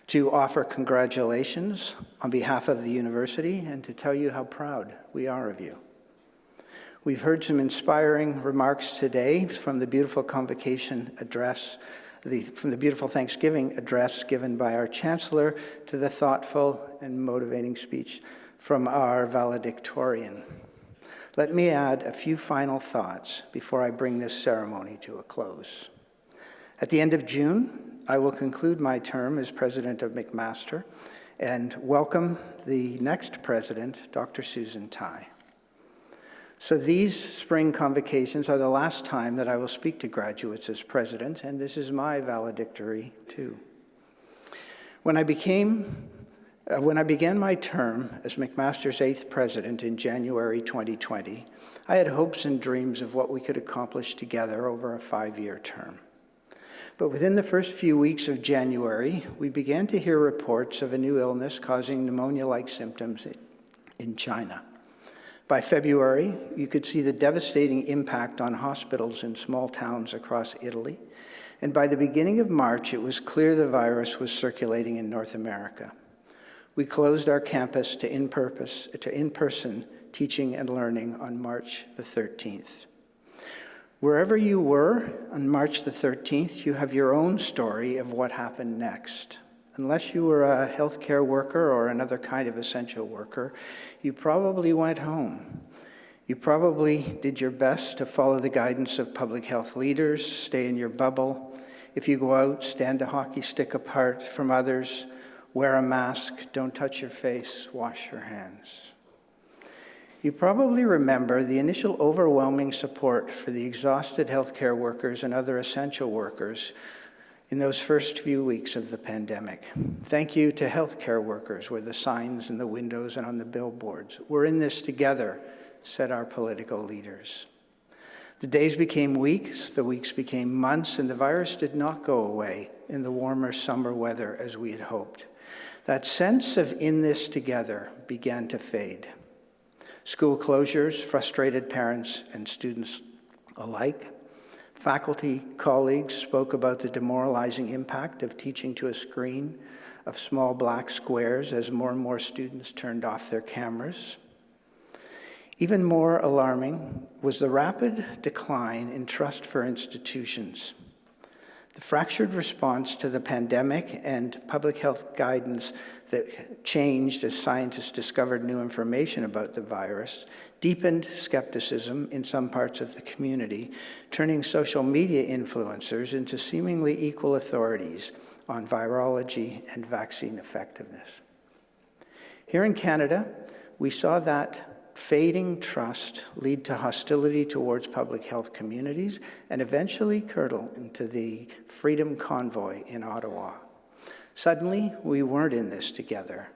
to offer congratulations on behalf of the university, and to tell you how proud we are of you. We've heard some inspiring remarks today from the beautiful convocation address, from the beautiful Thanksgiving address given by our chancellor to the thoughtful and motivating speech from our valedictorian. Let me add a few final thoughts before I bring this ceremony to a close. At the end of June, I will conclude my term as president of McMaster and welcome the next president, Dr. Susan Tai. So these spring convocations are the last time that I will speak to graduates as president, and this is my valedictory too. When I began my term as McMaster's 8th president in January 2020, I had hopes and dreams of what we could accomplish together over a 5-year term. But within the first few weeks of January, we began to hear reports of a new illness causing pneumonia-like symptoms in China. By February, you could see the devastating impact on hospitals in small towns across Italy. And by the beginning of March, it was clear the virus was circulating in North America. We closed our campus to in-person teaching and learning on March the 13th. Wherever you were on March the 13th, you have your own story of what happened next. Unless you were a healthcare worker or another kind of essential worker, you probably went home. You probably did your best to follow the guidance of public health leaders, stay in your bubble. If you go out, stand a hockey stick apart from others, wear a mask, don't touch your face, wash your hands. You probably remember the initial overwhelming support for the exhausted healthcare workers and other essential workers in those first few weeks of the pandemic. Thank you to healthcare workers, were the signs in the windows and on the billboards. We're in this together, said our political leaders. The days became weeks, the weeks became months, and the virus did not go away in the warmer summer weather as we had hoped. That sense of in this together began to fade. School closures frustrated parents and students alike. Faculty colleagues spoke about the demoralizing impact of teaching to a screen of small black squares as more and more students turned off their cameras. Even more alarming was the rapid decline in trust for institutions. The fractured response to the pandemic and public health guidance that changed as scientists discovered new information about the virus deepened skepticism in some parts of the community, turning social media influencers into seemingly equal authorities on virology and vaccine effectiveness. Here in Canada, we saw that fading trust lead to hostility towards public health communities and eventually curdle into the Freedom Convoy in Ottawa. Suddenly, we weren't in this together.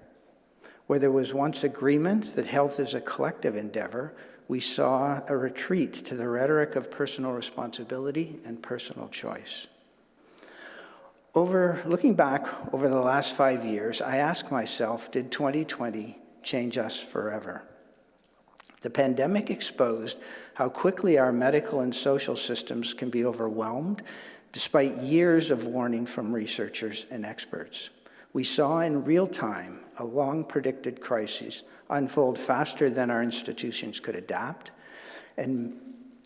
Where there was once agreement that health is a collective endeavor, we saw a retreat to the rhetoric of personal responsibility and personal choice. Looking back over the last 5 years, I ask myself, did 2020 change us forever? The pandemic exposed how quickly our medical and social systems can be overwhelmed, despite years of warning from researchers and experts. We saw in real time a long-predicted crisis unfold faster than our institutions could adapt, and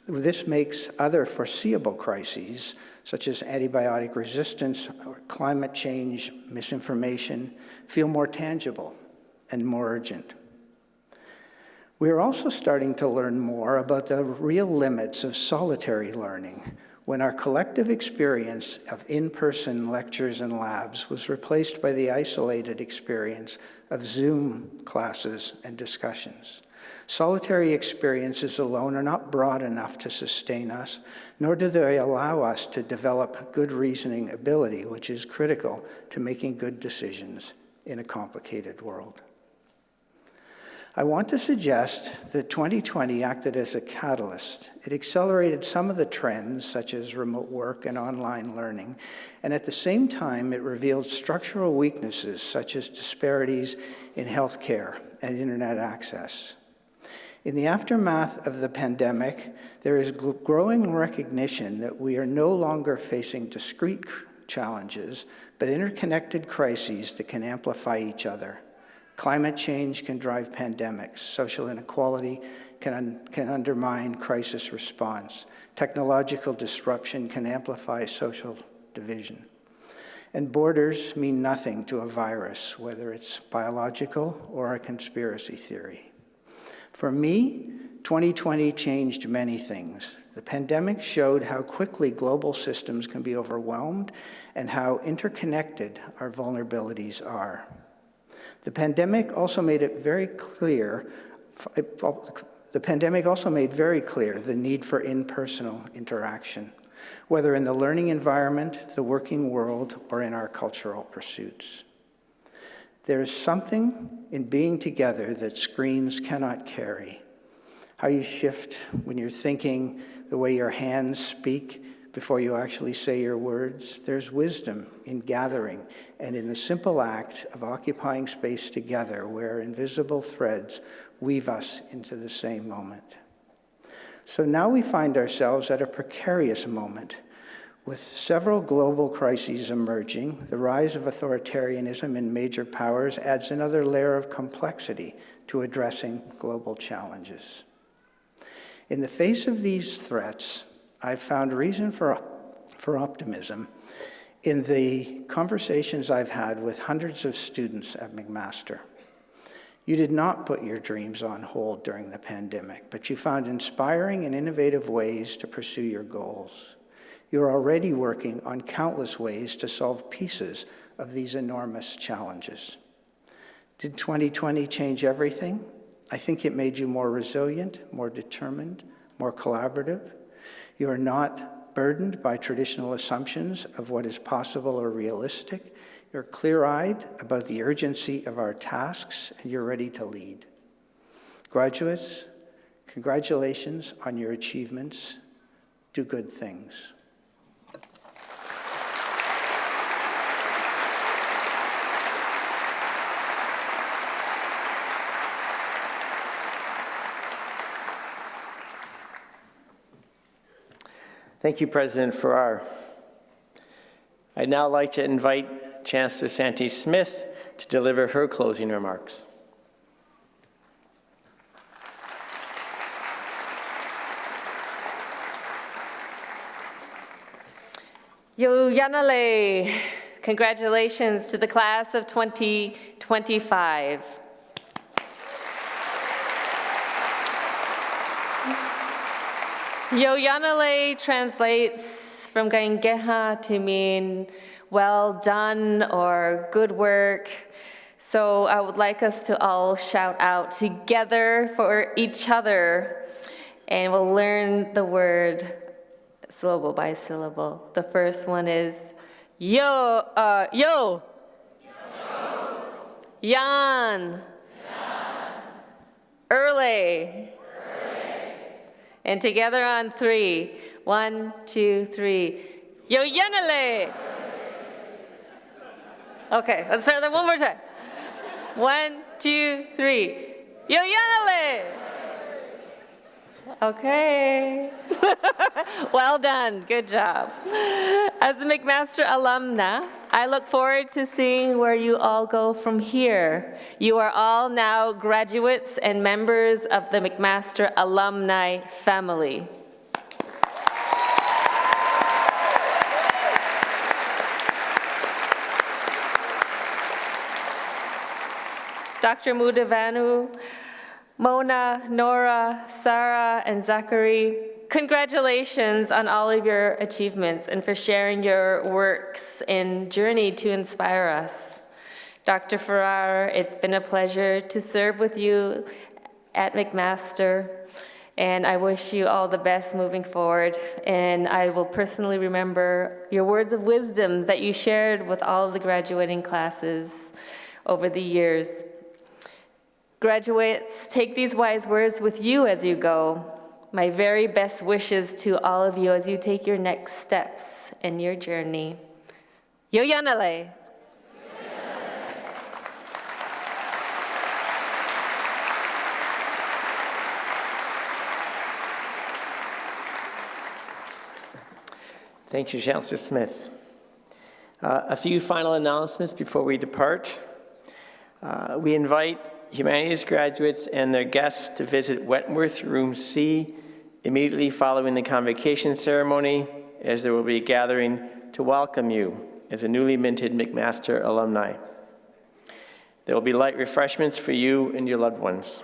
this makes other foreseeable crises, such as antibiotic resistance or climate change, misinformation, feel more tangible and more urgent. We are also starting to learn more about the real limits of solitary learning when our collective experience of in-person lectures and labs was replaced by the isolated experience of Zoom classes and discussions. Solitary experiences alone are not broad enough to sustain us, nor do they allow us to develop good reasoning ability, which is critical to making good decisions in a complicated world. I want to suggest that 2020 acted as a catalyst. It accelerated some of the trends, such as remote work and online learning, and at the same time, it revealed structural weaknesses, such as disparities in healthcare and internet access. In the aftermath of the pandemic, there is growing recognition that we are no longer facing discrete challenges, but interconnected crises that can amplify each other. Climate change can drive pandemics. Social inequality can undermine crisis response. Technological disruption can amplify social division. And borders mean nothing to a virus, whether it's biological or a conspiracy theory. For me, 2020 changed many things. The pandemic showed how quickly global systems can be overwhelmed and how interconnected our vulnerabilities are. The pandemic also made very clear the need for impersonal interaction, whether in the learning environment, the working world, or in our cultural pursuits. There is something in being together that screens cannot carry. How you shift when you're thinking, the way your hands speak before you actually say your words. There's wisdom in gathering and in the simple act of occupying space together where invisible threads weave us into the same moment. So now we find ourselves at a precarious moment. With several global crises emerging, the rise of authoritarianism in major powers adds another layer of complexity to addressing global challenges. In the face of these threats, I've found reason for optimism in the conversations I've had with hundreds of students at McMaster. You did not put your dreams on hold during the pandemic, but you found inspiring and innovative ways to pursue your goals. You're already working on countless ways to solve pieces of these enormous challenges. Did 2020 change everything? I think it made you more resilient, more determined, more collaborative. You are not burdened by traditional assumptions of what is possible or realistic. You're clear-eyed about the urgency of our tasks, and you're ready to lead. Graduates, congratulations on your achievements. Do good things.
Thank you, President Farrar. I'd now like to invite Chancellor Santi Smith to deliver her closing remarks.
Yo Yanale! Congratulations to the class of 2025. Yo Yanale translates from Gaingeha to mean well done or good work. So I would like us to all shout out together for each other, and we'll learn the word syllable by syllable. The first one is yo, yo. Yan. Early. And together on 3. 1, 2, 3. Yo yanale. Okay, let's start that one more time. 1, 2, 3. Yo yanale. Okay. Well done. Good job. As a McMaster alumna, I look forward to seeing where you all go from here. You are all now graduates and members of the McMaster alumni family. Dr. Mudavanu, Mona, Nora, Sarah, and Zachary, congratulations on all of your achievements and for sharing your works and journey to inspire us. Dr. Farrar, it's been a pleasure to serve with you at McMaster, and I wish you all the best moving forward. And I will personally remember your words of wisdom that you shared with all of the graduating classes over the years. Graduates, take these wise words with you as you go. My very best wishes to all of you as you take your next steps in your journey. Yo yanale.
Thank you, Chancellor Smith. A few final announcements before we depart. We invite humanities graduates and their guests to visit Wentworth Room C immediately following the convocation ceremony, as there will be a gathering to welcome you as a newly minted McMaster alumni. There will be light refreshments for you and your loved ones.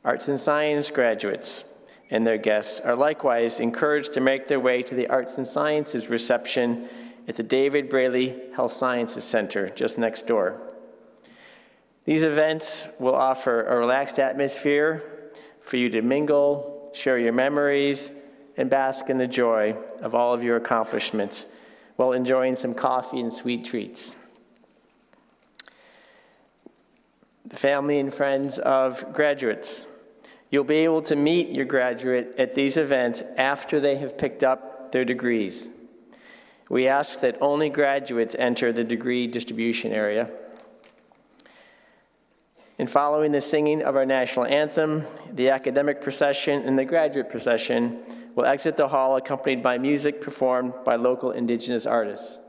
Arts and Science graduates and their guests are likewise encouraged to make their way to the Arts and Sciences reception at the David Braley Health Sciences Center just next door. These events will offer a relaxed atmosphere for you to mingle, share your memories, and bask in the joy of all of your accomplishments while enjoying some coffee and sweet treats. The family and friends of graduates, you'll be able to meet your graduate at these events after they have picked up their degrees. We ask that only graduates enter the degree distribution area. And following the singing of our national anthem, the academic procession and the graduate procession will exit the hall accompanied by music performed by local Indigenous artists.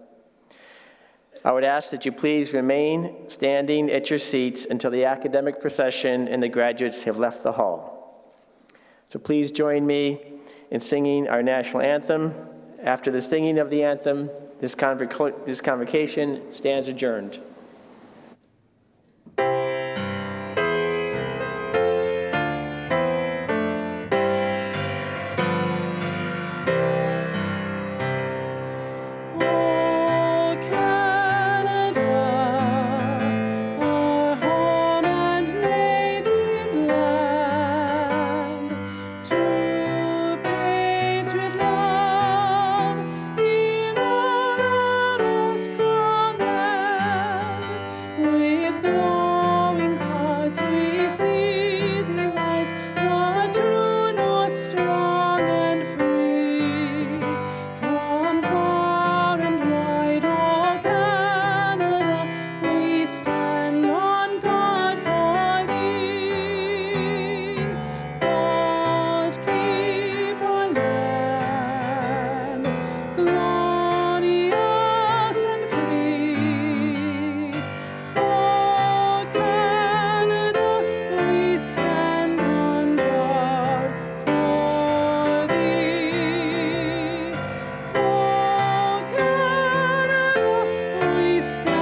I would ask that you please remain standing at your seats until the academic procession and the graduates have left the hall. So please join me in singing our national anthem. After the singing of the anthem, this convocation stands adjourned.
Stand